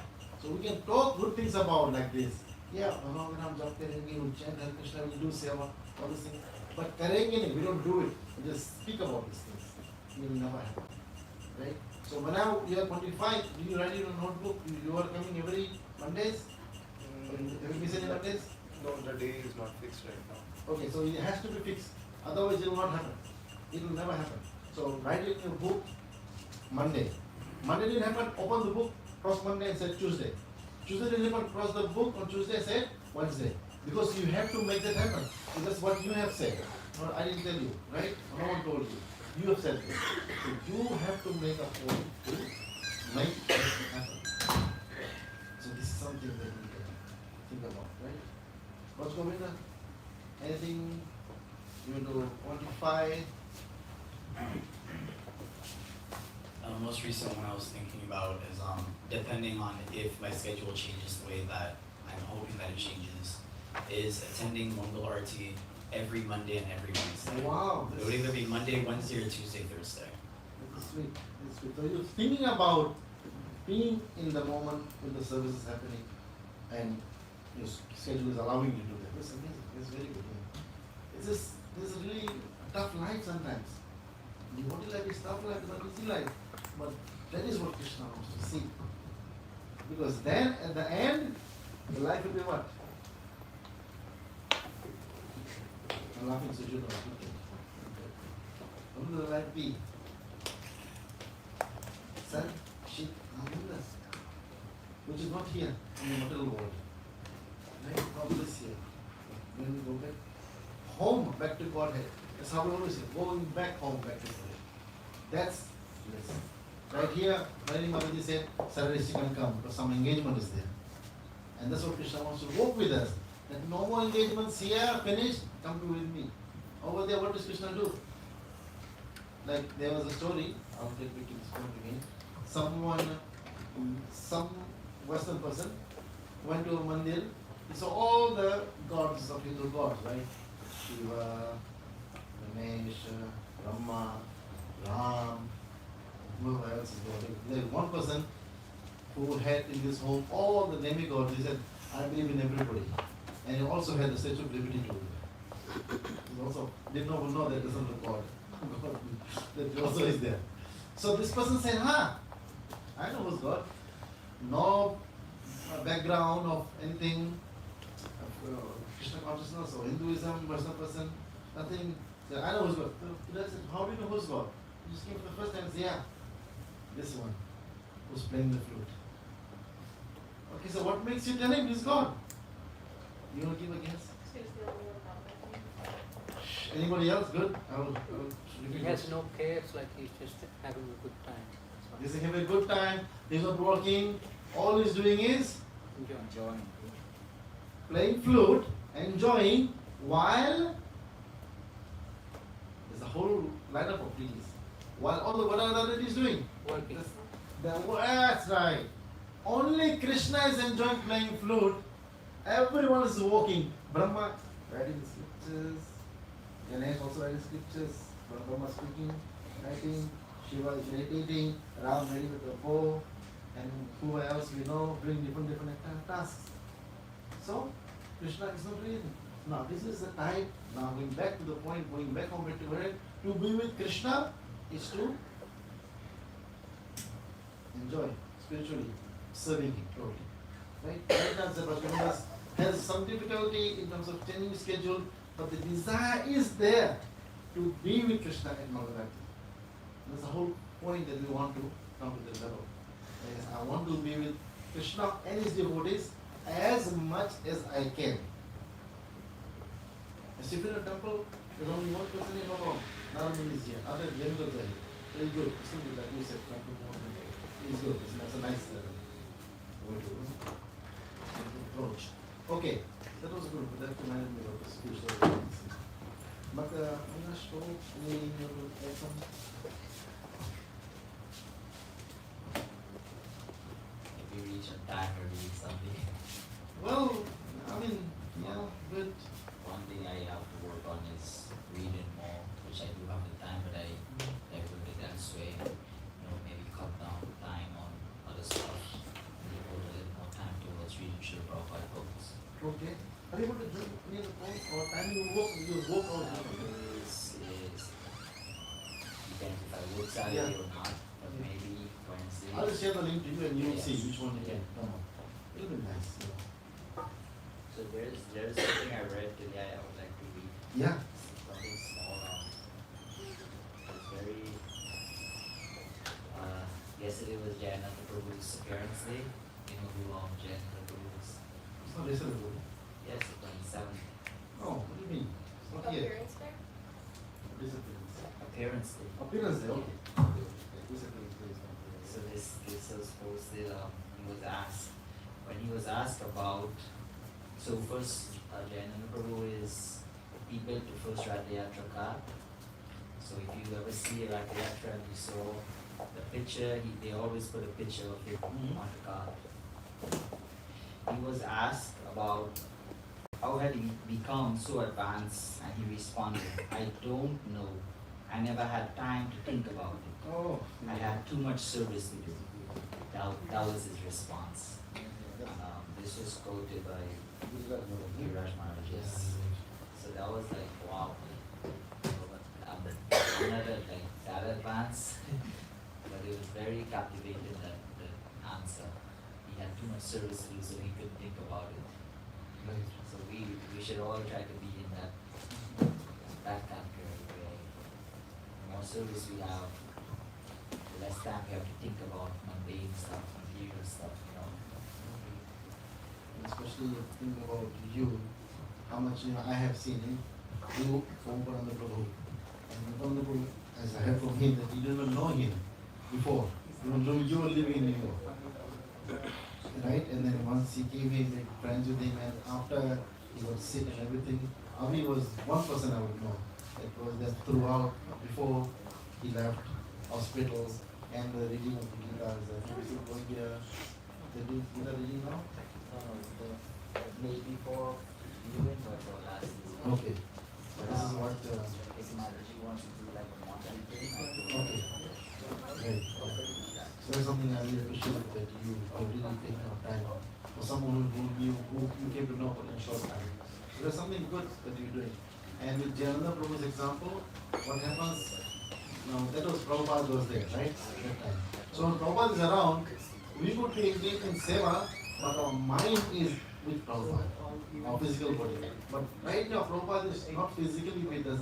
So we can talk good things about like this. Yeah, when I'm job karenge, we'll chant Hare Krishna, we'll do seva, all these things. But karenge, we don't do it. We just speak about these things. It will never happen. Right? So when you are 25, do you write in a notebook? You are coming every Mondays? Have you missed any Mondays? No, the day is not fixed right now. Okay, so it has to be fixed. Otherwise it will not happen. It will never happen. So write it in your book Monday. Monday didn't happen, open the book, cross Monday and say Tuesday. Tuesday didn't happen, cross the book on Tuesday, say Wednesday. Because you have to make that happen. So that's what you have said. No, I didn't tell you, right? No one told you. You have said this. So you have to make a point to make it happen. So this is something that we can think about, right? What's going on? Anything you want to quantify? Most recent one I was thinking about is depending on if my schedule changes the way that I'm hoping that it changes, is attending Mongol Arti every Monday and every Wednesday. Wow. It would either be Monday, Wednesday, or Tuesday, Thursday. That's sweet. That's sweet. So you're thinking about being in the moment when the service is happening and your schedule is allowing you to do that. That's amazing. That's very good. Yeah. It's just, this is really a tough life sometimes. Devotee life is tough life, it's not easy life. But that is what Krishna wants to see. Because then at the end, the life will be what? I'm laughing so you know. What will the life be? Sun, Shit, Ananda, which is not here in the material world. Right? Not this here. When we go back home, back to Godhead. That's how we always say, going back home, back to Godhead. That's bliss. Right here, Nalini Mataji said, Saturday she can come because some engagement is there. And that's what Krishna wants to work with us. That no more engagements here, finished, come to with me. Over there, what does Krishna do? Like there was a story, I'll take it to this point again. Some Western person went to a mandir, he saw all the gods of Hindu gods, right? Shiva, Ganesh, Brahma, Ram, whoever else is there. There's one person who had in his home all the demigods. He said, I believe in everybody. And he also had the Statue of Liberty too. He also did not know that doesn't record. That also is there. So this person said, I know who's God. No background of anything, of Krishna consciousness or Hinduism, Western person, nothing. Say, I know who's God. So he said, how do you know who's God? You just came for the first time and say, yeah, this one who's playing the flute. Okay, so what makes you tell him he's God? You want to give a guess? Anybody else? Good? I will He has no cares, like he's just having a good time. He's having a good time, he's not working, all he's doing is Enjoying. playing flute, enjoying, while there's a whole lineup of deities. While all the what are the other deities doing? Working. That's right. Only Krishna is enjoying playing flute. Everyone is walking. Brahma writing scriptures. Ganesh also writing scriptures. Brahma speaking, writing. Shiva is meditating. Ram ready with the bow. And who else we know doing different tasks. So Krishna is not doing. Now this is the time. Now going back to the point, going back home to be with Krishna is to enjoy spiritually, serving him totally. Right? Right now Zebra has some difficulty in terms of changing schedule, but the desire is there to be with Krishna and Bhagavati. That's the whole point that we want to come to the level. Yes, I want to be with Krishna and his devotees as much as I can. As if in a temple, there's only one person in Bhagavan. Narayan is here. Other generals are here. Very good. Simple like you said, not too more than that. It's good. That's a nice way to approach. Okay, that was good. But that reminded me of the spiritual things. But I'm not sure any some. If you reach a time or read something. Well, I mean, yeah, but One thing I have to work on is reading more, which I do have the time, but I put it elsewhere. Maybe cut down time on other stuff and devote a little more time towards reading Srila Prabhupada books. okay. Are you able to drink near the point or time you walk out? Depends if I work Saturday or not, but maybe Wednesday. I'll just share the link to you and you'll Yes. see which one you can come on. It'll be nice. So there's something I read today I would like to read. Yeah. Something small. It's very. Yesterday was Jayanatha Prabhu's appearance day. Jayanatha Prabhu's. It's not yesterday. Yes, the 27th. Oh, what do you mean? It's not yet. Appearance there? What is appearance? Appearance day. Appearance day, okay. This appearance day is not there. So this was posted. When he was asked about. So first, Jayanatha Prabhu he built the first Ratha Yatra cart. So if you ever see a Ratha Yatra and you saw the picture, they always put a picture of him on the cart. He was asked about how had he become so advanced, and he responded, I don't know. I never had time to think about it. Oh. I had too much service to do. That was his response. And, this was quoted by Giriraj Maharaj. Yes. So that was like, wow. I'm not like that advanced, but it was very captivating, that the answer. He had too much service to do, so he couldn't think about it. Right. So we should all try to be in that category where the more service we have, the less time we have to think about mundane stuff, material stuff. Especially think about you, how much I have seen him. You from Nityananda Prabhu. And Nityananda Prabhu, as I heard from him, that you didn't even know him before. You were living in New York. Right? And then once he came, he made friends with him, and after he was sick and everything, Avi was one person I would know. It was that throughout, before he left hospital and the reading of the Gita, I think we should go here. The Gita reading now? Maybe before leaving or last season. Okay. This is what. If Mataji wants to do like a monthly thing, Okay. Right. So that's something I really appreciate, that you are really taking your time for someone who you came to know for a short time. So there's something good that you're doing. And with Jayanatha Prabhu's example, what happens now, that was Prabhupada was there, right? At that time. So when Prabhupada is around, we could be engaged in seva but our mind is with Prabhupada, our physical body. But right now, Prabhupada is not physically with us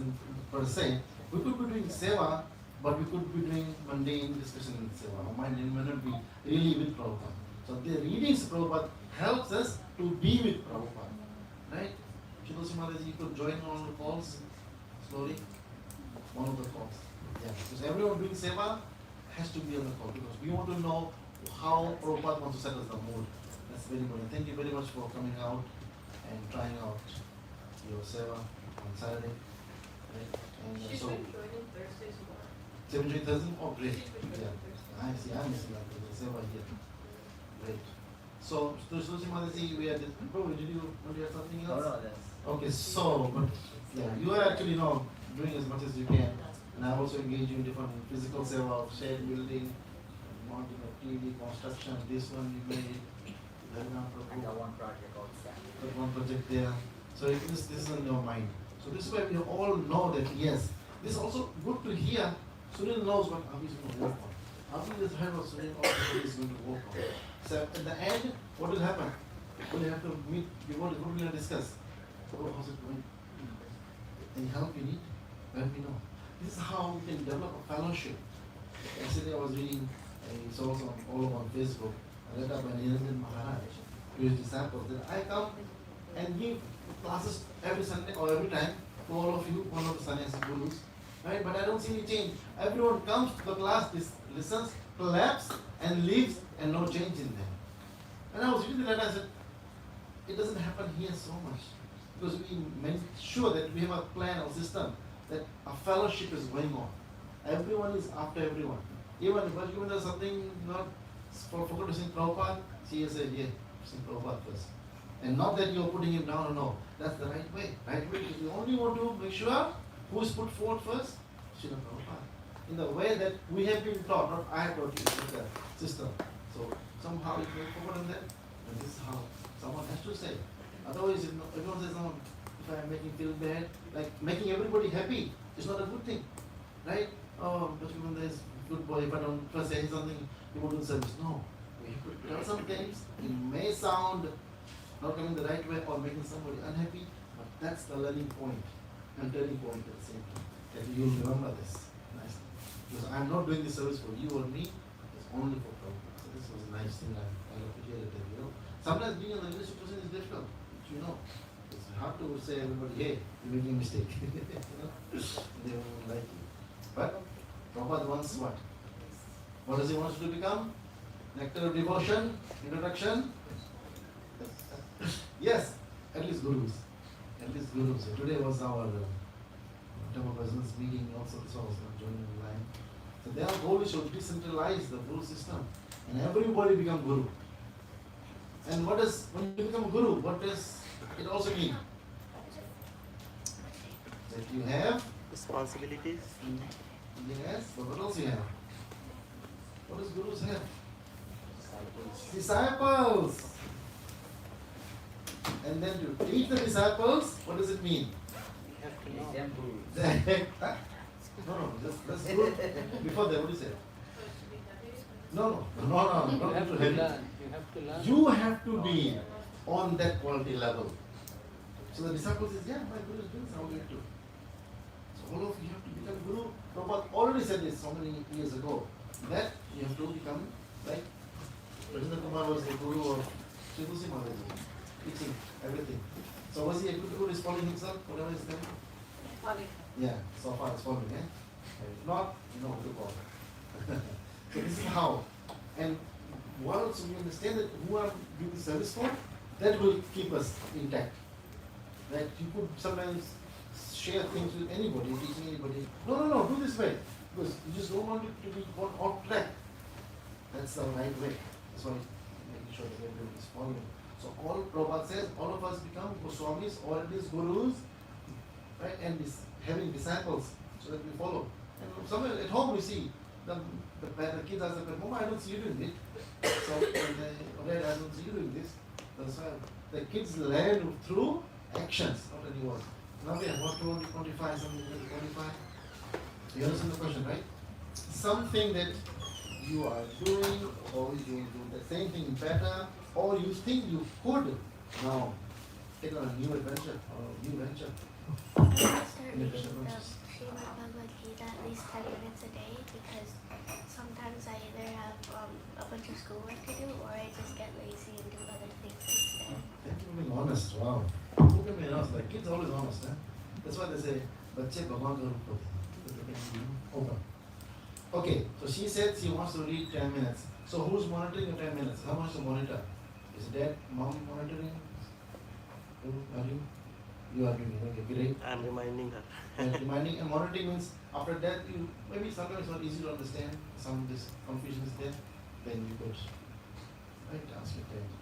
per se. We could be doing seva, but we could be doing mundane discussion with seva. Our mind may not be really with Prabhupada. So the readings Prabhupada helps us to be with Prabhupada. Right? Chidosi Mataji, you could join on the calls slowly. One of the calls. Yeah. Because everyone doing seva has to be on the call because we want to know how Prabhupada wants to set us the mood. That's very important. Thank you very much for coming out and trying out your seva on Saturday. Right? And She's so, been joining Thursdays more. 7 Thursday? Oh, great. She's been Yeah. joining Thursdays. I see. I'm missing out the seva here. Great. So, Susi Mataji, we are just. Bro, did you have something No, else? no, that's. Okay, so, but yeah, you are actually doing as much as you can. And I also engage you in different physical seva, shared building, mounting of TV, construction, this one you made, that one I got one project outstanding. got one project there. So this is in your mind. So this is why we all know that yes, this is also good to hear. Sunil knows what Abhi is going to work on. Abhi has heard what Sunil also is going to work on. So at the end, what will happen? We'll have to meet, what we're going to discuss. Oh, how's it going? Any help you need? Let me know. This is how we can develop a fellowship. Yesterday I was reading a source all over on Facebook, a letter by Niranjan Maharaj to his disciples that I come and give classes every Sunday or every time to all of you, one of the sannyasi gurus, right? But I don't see any change. Everyone comes to the class, listens, claps, and leaves, and no change in them. And I was reading the letter, I said, it doesn't happen here so much because we make sure that we have a plan or system that a fellowship is going on. Everyone is after everyone. Even there's something not forgot to sing Prabhupada, she said, yeah, sing Prabhupada first. And not that you're putting him down, no. That's the right way. Right way because we only want to make sure who is put forward first, Srila Prabhupada. In the way that we have been taught, not I have taught you, but the system. So somehow if you forgotten that, and this is how someone has to say. Otherwise, if everyone says, no, if I'm making feel bad, like making everybody happy is not a good thing, right? Oh, but when there's good boy, if I don't first say something, you won't do service. No, we have to tell some things. It may sound not coming the right way or making somebody unhappy, but that's the learning point and turning point at the same time. That you'll remember this nicely. Because I'm not doing this service for you or me, it's only for Prabhupada. So this was a nice thing I appreciated that, Sometimes being a leadership person is difficult, It's hard to say everybody, hey, you're making a mistake. They won't like you. But Prabhupada wants what? What does he want us to become? Nectar of devotion, introduction? Yes, at least gurus. At least gurus. So today was our Temple President's meeting, also this was joining the line. So their goal is to decentralize the guru system and everybody become guru. And what does, when you become a guru, what does it also mean? That you have Responsibilities. yes, but what else you have? What does gurus have? Disciples. And then to teach the disciples, what does it mean? Them gurus. No, let's do it. Before that, what do you say? No, not You to have to heavy. learn. You have to learn. You have to be on that quality level. So the disciples says, yeah, my guru is doing so, how do you do? So all of you have to become guru. Prabhupada already said this so many years ago, that you have to become like Rajendra Kumar was the guru of Sri Tulsi Mataji, teaching everything. So was he a good guru? Is following himself, whatever is there? Yeah, so far it's following, eh? If not, you know what to call. So this is how. And once we understand that who are doing service for, that will keep us intact. Right? You could sometimes share things with anybody, teaching anybody. No, do this way. Because you just don't want it to be off track. That's the right way. That's why making sure that everybody is following. So all Prabhupada says, all of us become Goswamis or at least gurus, right? And having disciples so that we follow. And somewhere at home we see the kids ask the Mama, I don't see you doing it. So Dad, I don't see you doing this. That's why the kids learn through actions, not any words. Now we have what to quantify, something to quantify. You understand the question, right? Something that you are doing, or you do the same thing better, or you think you could now take on a new adventure or a new venture. I start reading the Adventures. Srimad Bhagavad Gita at least 10 minutes a day because sometimes I either have a bunch of schoolwork to do or I just get lazy and do other things instead. Thank you for being honest. Wow. Look at me honest. Like kids are always honest, huh? That's why they say, "Bacche Bhagwan ka roop hote hain." They can be open. Okay, so she said she wants to read 10 minutes. So who's monitoring your 10 minutes? How much to monitor? Is dad, mom monitoring? Who are you? You are doing it. Okay, great. I'm reminding her. And reminding and monitoring means after that you maybe sometimes it's not easy to understand, some this confusion is there, then you could ask your parents.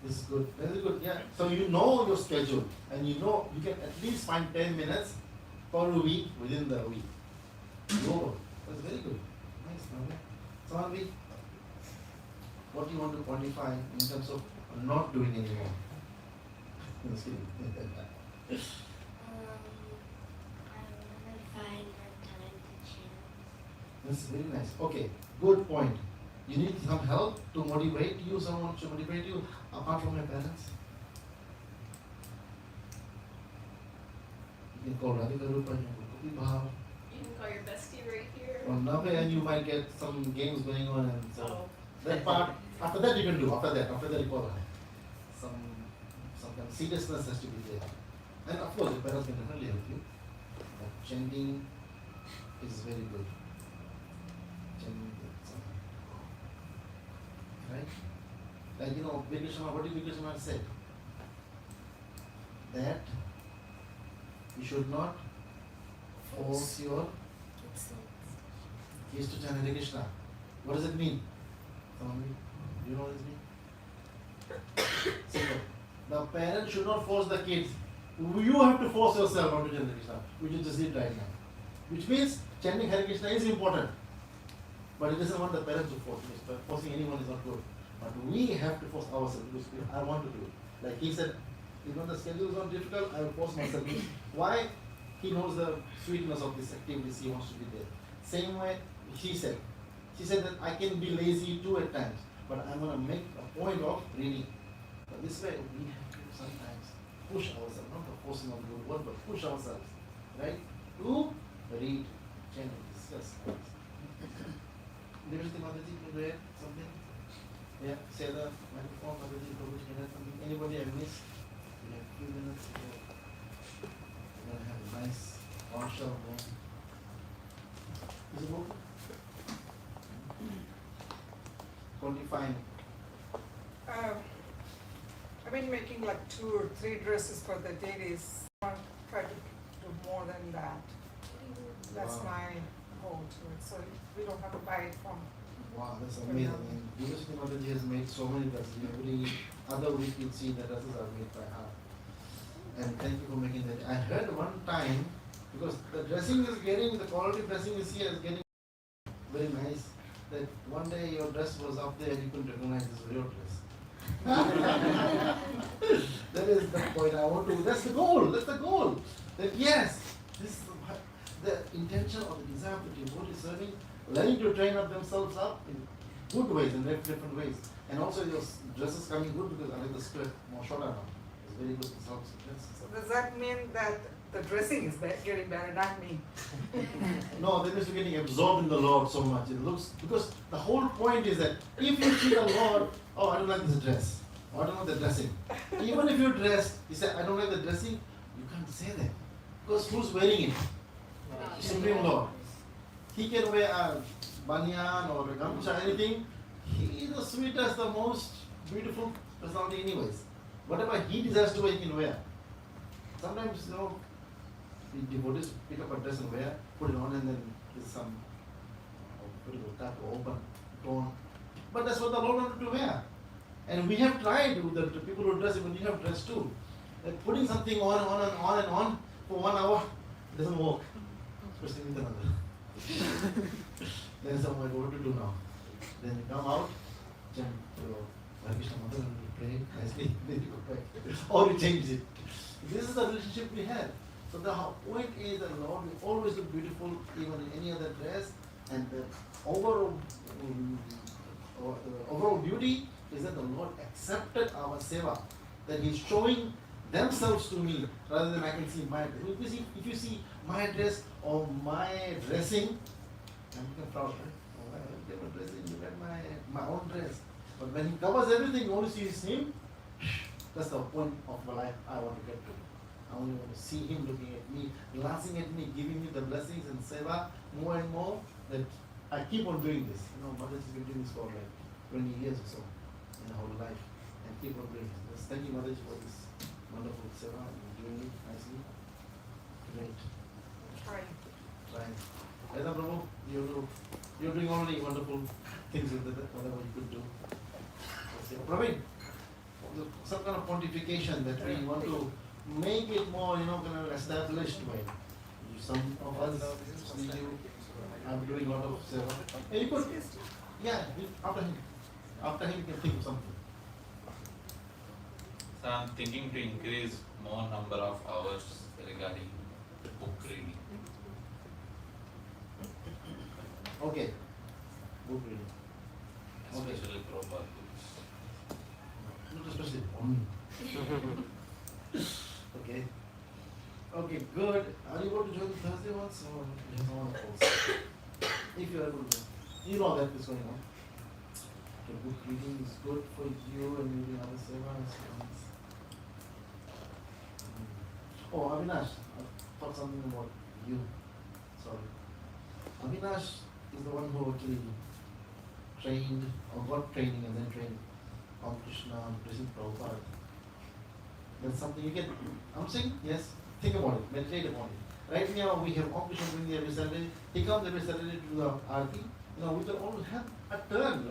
This is good, very good, yeah. So you know your schedule and you know you can at least find 10 minutes per week within the week. Whoa, that's very good. Nice, Navya. Sanvi, what do you want to quantify in terms of not doing anymore? Just kidding. I want to find more time to chant. That's very nice. Okay, good point. You need some help to motivate you, someone to motivate you apart from your parents. You can call Radhika Rupa, you can call Bhav, You can call your bestie right here. or Nave, and you might get some games going on, and so that part, after that you can do, after that you call her. Some kind of seriousness has to be there. And of course, your parents can definitely help you. But chanting is very good. Chanting is right? Like Vikrishna, what did Vikrishna say? That you should not force your kids to chant Hare Krishna. What does it mean? Someone, do you know what it means? Simple. The parent should not force the kids. You have to force yourself not to chant Hare Krishna, which you just did right now. Which means chanting Hare Krishna is important. But it doesn't want the parents to force. Because forcing anyone is not good. But we have to force ourselves because I want to do it. Like he said, even the schedule is not difficult, I will force myself. Why? He knows the sweetness of this activities, he wants to be there. Same way she said that I can be lazy too at times, but I'm going to make a point of reading. But this way we have to sometimes push ourselves, not the forcing of the word, but push ourselves, right? To read, chant, discuss. University Mataji, can you add something? Yeah, say the microphone, Mataji, Prabhuji, can you add something? Anybody I missed? We have a few minutes. We're going to have a nice partial one. Is it open? Quantifying. I've been making like 2 or 3 dresses for the ladies. I try to do more than that. That's Wow. my goal to it. So we don't have to buy it from. Wow, that's amazing. And University Mataji has made so many dresses. Every other week you'll see the dresses are made by her. And thank you for making that. I heard one time, because the dressing is getting, the quality dressing is here is getting very nice, that one day your dress was up there and you couldn't recognize this was your dress. That is the point I want to, that's the goal, that yes, this is the intention or the desire of the devotee serving, learning to train up themselves up in good ways, in different ways. And also your dress is coming good because I like the skirt more shorter now. It's very good results. So does that mean that the dressing is getting better, not me? No, they're just getting absorbed in the Lord so much. It looks, because the whole point is that if you see the Lord, oh, I don't like this dress, or I don't like the dressing. Even if you dress, you say, I don't like the dressing, you can't say that. Because who's wearing it? Supreme Lord. He can wear a banyan or a gamcha, anything. He is the sweetest, the most beautiful personality anyways. Whatever he desires to wear, he can wear. Sometimes, the devotees pick up a dress and wear, put it on, and then there's some tap or open tone. But that's what the Lord wanted to wear. And we have tried with the people who dress, even we have dressed too. Like putting something on for 1 hour doesn't work. Especially with another. Then someone, what to do now? Then you come out, chant your Hare Krishna Mantra and you pray nicely, then you go back. Or you change it. This is the relationship we have. So the point is that Lord will always look beautiful even in any other dress, and the overall beauty is that the Lord accepted our seva, that He's showing themselves to me rather than I can see my dress. If you see my dress or my dressing, I'm proud, right? Oh, I get my dressing, you get my own dress. But when He covers everything, you only see His name. That's the point of my life I want to get to. I only want to see Him looking at me, glancing at me, giving me the blessings and seva more and more. That I keep on doing this. You know, Mother has been doing this for like 20 years or so in her whole life, and keep on doing this. Thank you, Mother, for this wonderful seva. You're doing it nicely. Great. Trying. Right. Aida Prabhu, you're doing already wonderful things with it, whatever you could do. Praveen, some kind of pontification that we want to make it more, kind of established by some of us. See you. I'm doing a lot of seva. Hey, you could, after him, you can think of something. So I'm thinking to increase more number of hours regarding book reading. Okay. Book reading. Okay. Especially Prabhupada books. Not especially on me. Okay. Okay, good. Are you going to join the Thursday ones or just one of those? If you are able to. You know that is going on. The book reading is good for you and maybe other sevas. Oh, Avinash, I thought something about you. Sorry. Avinash is the one who actually trained or got training and then trained on Krishna and Krishna Prabhupada. That's something you can, I'm saying, yes, think about it, meditate upon it. Right now we have Om Krishna doing every Saturday. He comes every Saturday to the Aarti. We can all have a turn,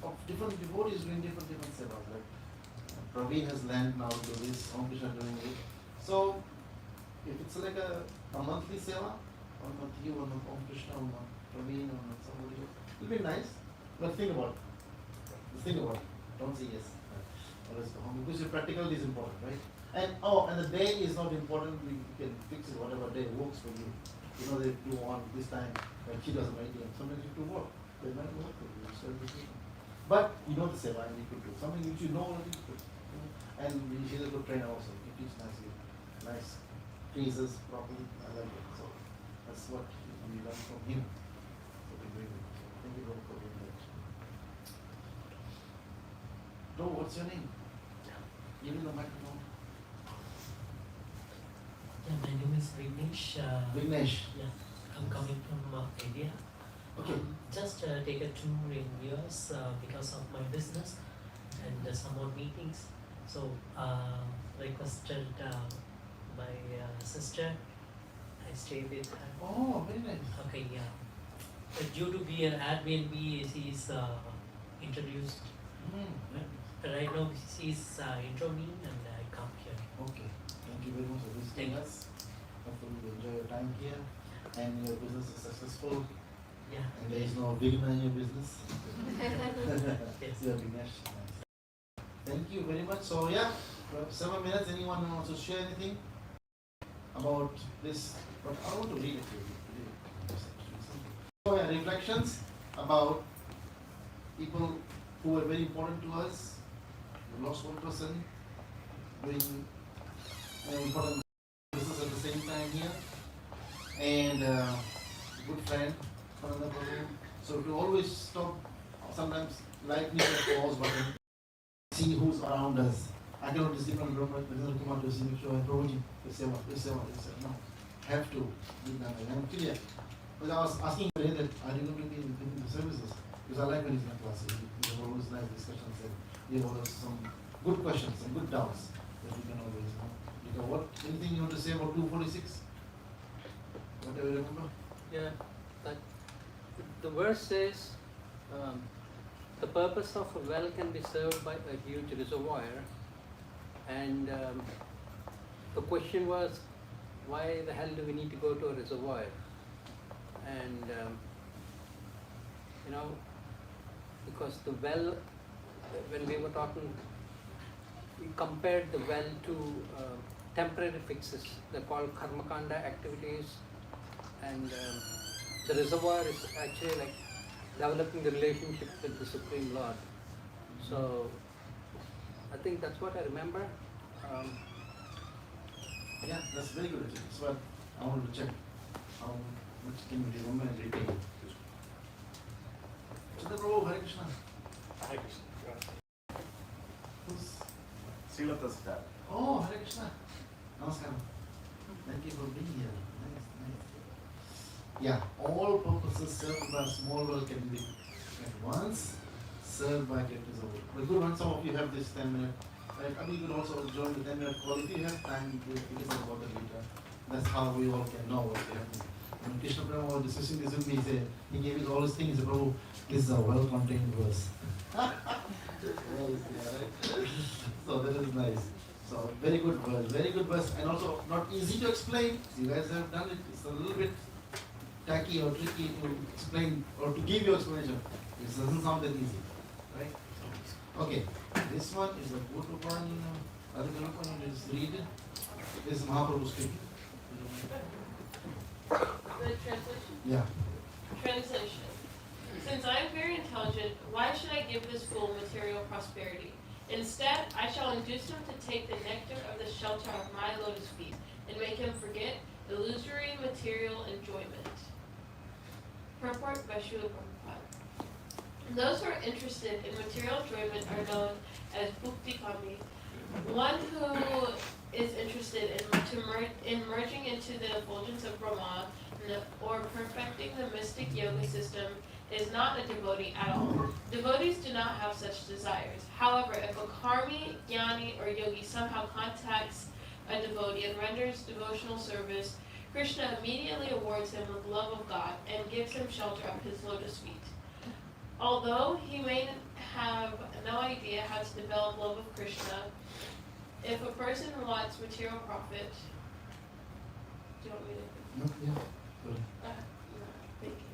of different devotees doing different sevas. Like Praveen has learned now to do this, Om Krishna doing it. So if it's like a monthly seva, one month you, one month Om Krishna, one month Praveen, one month somebody else, it'll be nice. But think about it. Just think about it. Don't say yes. Let's go home. Because your practical is important, right? And the day is not important. We can fix it whatever day works for you. You know that you want this time, like she doesn't write it. Sometimes you have to work. They might work for you. But you know the seva and you could do something which you know already. And she's a good trainer also. He teaches nicely, nice phrases properly. I like it. So that's what we learn from him. So we're doing it. Thank you for doing that. Bro, what's your name? Give me the microphone. Yeah, my name is Vignesh. Vignesh. Yeah, I'm coming from India. Okay. Just take a tour in US because of my business and some more meetings. So requested my sister. I stay with her. Oh, very nice. Okay, yeah. Due to be an Airbnb, she's introduced. Right now she's intro me and I come here. Okay. Thank you very much for visiting us. Hopefully you enjoy your time here and your business is successful. Yeah. And there is no Vigna in your business. Yes. You are Vignesh. Nice. Thank you very much. So yeah, we have 7 minutes. Anyone wants to share anything about this? But I want to read it to you. So yeah, reflections about people who were very important to us. We lost one person doing important business at the same time here, and good friend, another person. So to always stop, sometimes life needs a pause button, see who's around us. I cannot just depend on Kumar to see, make sure I told you, no, have to do that. And clear. Because I was asking today that are you going to be in the services? Because I like when he's in the class. He have always nice discussions and we have always some good questions, some good doubts that we can always know. What anything you want to say about 246? Whatever you remember? Yeah, that the verse says the purpose of a well can be served by a huge reservoir, and the question was, why the hell do we need to go to a reservoir? And because the well, when we were talking, we compared the well to temporary fixes. They're called karmakanda activities, and the reservoir is actually like developing the relationship with the Supreme Lord. So I think that's what I remember. Yeah, that's very good. That's what I want to check. How much can we remember and retain? Chandra Prabhu, Hare Krishna. Hare Krishna. Who's? Srilata's dad. Oh, Hare Krishna. Namaskaram. Thank you for being here. Nice, nice. Yeah, all purposes served by small world can be at once served by great result. The good one, some of you have this 10 minute. Right? I mean, you can also join the 10-minute call if you have time. You can talk about it later. That's how we all can know what's happening. When Krishna Prema was discussing this with me, he gave me all these things. He said, "Prabhu, this is a well-contained verse." So that is nice. So very good verse, and also not easy to explain. You guys have done it. It's a little bit tacky or tricky to explain or to give you explanation. It doesn't sound that easy, right? Okay, this one is a good one. Let's read it. This is Mahaprabhu speaking. The translation? Yeah. Translation. Since I am very intelligent, why should I give this fool material prosperity? Instead, I shall induce him to take the nectar of the shelter of my lotus feet and make him forget illusory material enjoyment. Purport by Srila Prabhupada. Those who are interested in material enjoyment are known as bhukti kami. One who is interested in merging into the effulgence of Brahma or perfecting the mystic yoga system is not a devotee at all. Devotees do not have such desires. However, if a karmi, jnani, or yogi somehow contacts a devotee and renders devotional service, Krishna immediately awards him with love of God and gives him shelter of his lotus feet. Although he may have no idea how to develop love of Krishna, if a person wants material profit, do you want me to? No, yeah. Good. No, thank you.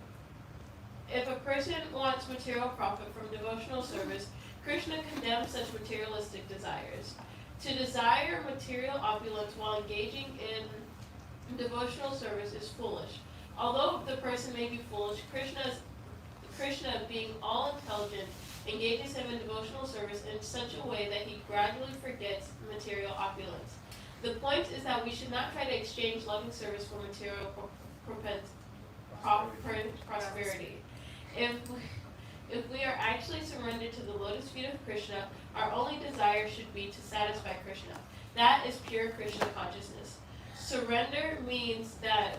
If a person wants material profit from devotional service, Krishna condemns such materialistic desires. To desire material opulence while engaging in devotional service is foolish. Although the person may be foolish, Krishna, being all intelligent, engages him in devotional service in such a way that he gradually forgets material opulence. The point is that we should not try to exchange loving service for material prosperity. If we are actually surrendered to the lotus feet of Krishna, our only desire should be to satisfy Krishna. That is pure Krishna consciousness. Surrender means not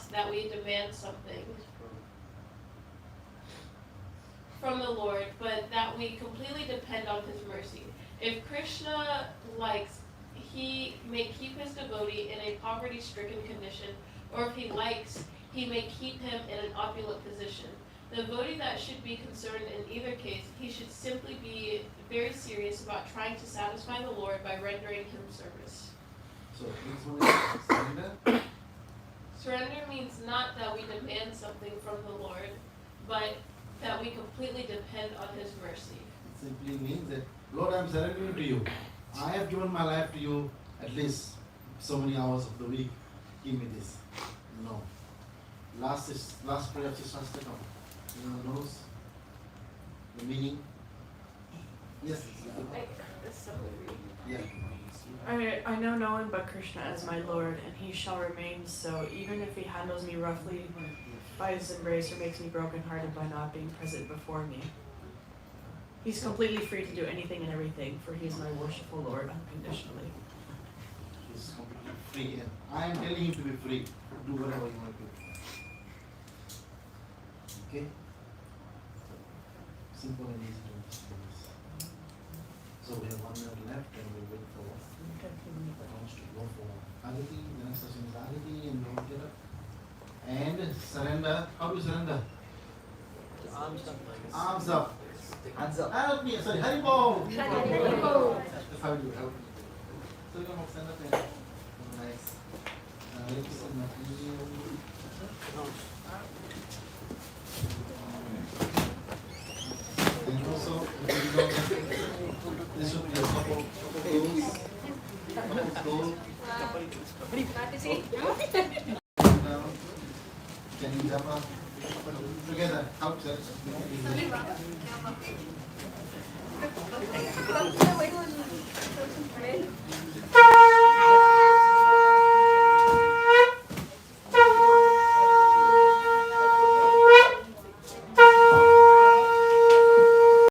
that we demand something from the Lord, but that we completely depend on His mercy. If Krishna likes, He may keep His devotee in a poverty-stricken condition, or if He likes, He may keep him in an opulent position. The devotee that should be concerned in either case, he should simply be very serious about trying to satisfy the Lord by rendering Him service. So this one is surrender. Surrender means not that we demand something from the Lord, but that we completely depend on His mercy. It simply means that, Lord, I am surrendering to you. I have given my life to you at least so many hours of the week. Give me this. No. Last prayer of Sister Astakam. Anyone knows the meaning? Yes. Yeah. I know no one but Krishna as my Lord, and He shall remain so, even if He handles me roughly by His embrace or makes me brokenhearted by not being present before me. He's completely free to do anything and everything, for He is my worshipful Lord unconditionally. He's completely free, and I am telling you to be free. Do whatever you want to do. Okay? Simple and easy to understand. So we have 1 minute left, and we wait for Raj to go for Agati. The next session is Agati, and we will get up. And surrender. How do you surrender? Arms up. Arms up. Hands up. Help me. Sorry, Haribol. Haribol. That's how you help me. So you can stand up and nice. And also, this should be a couple goals. Now, can you jump up together? How to Sorry,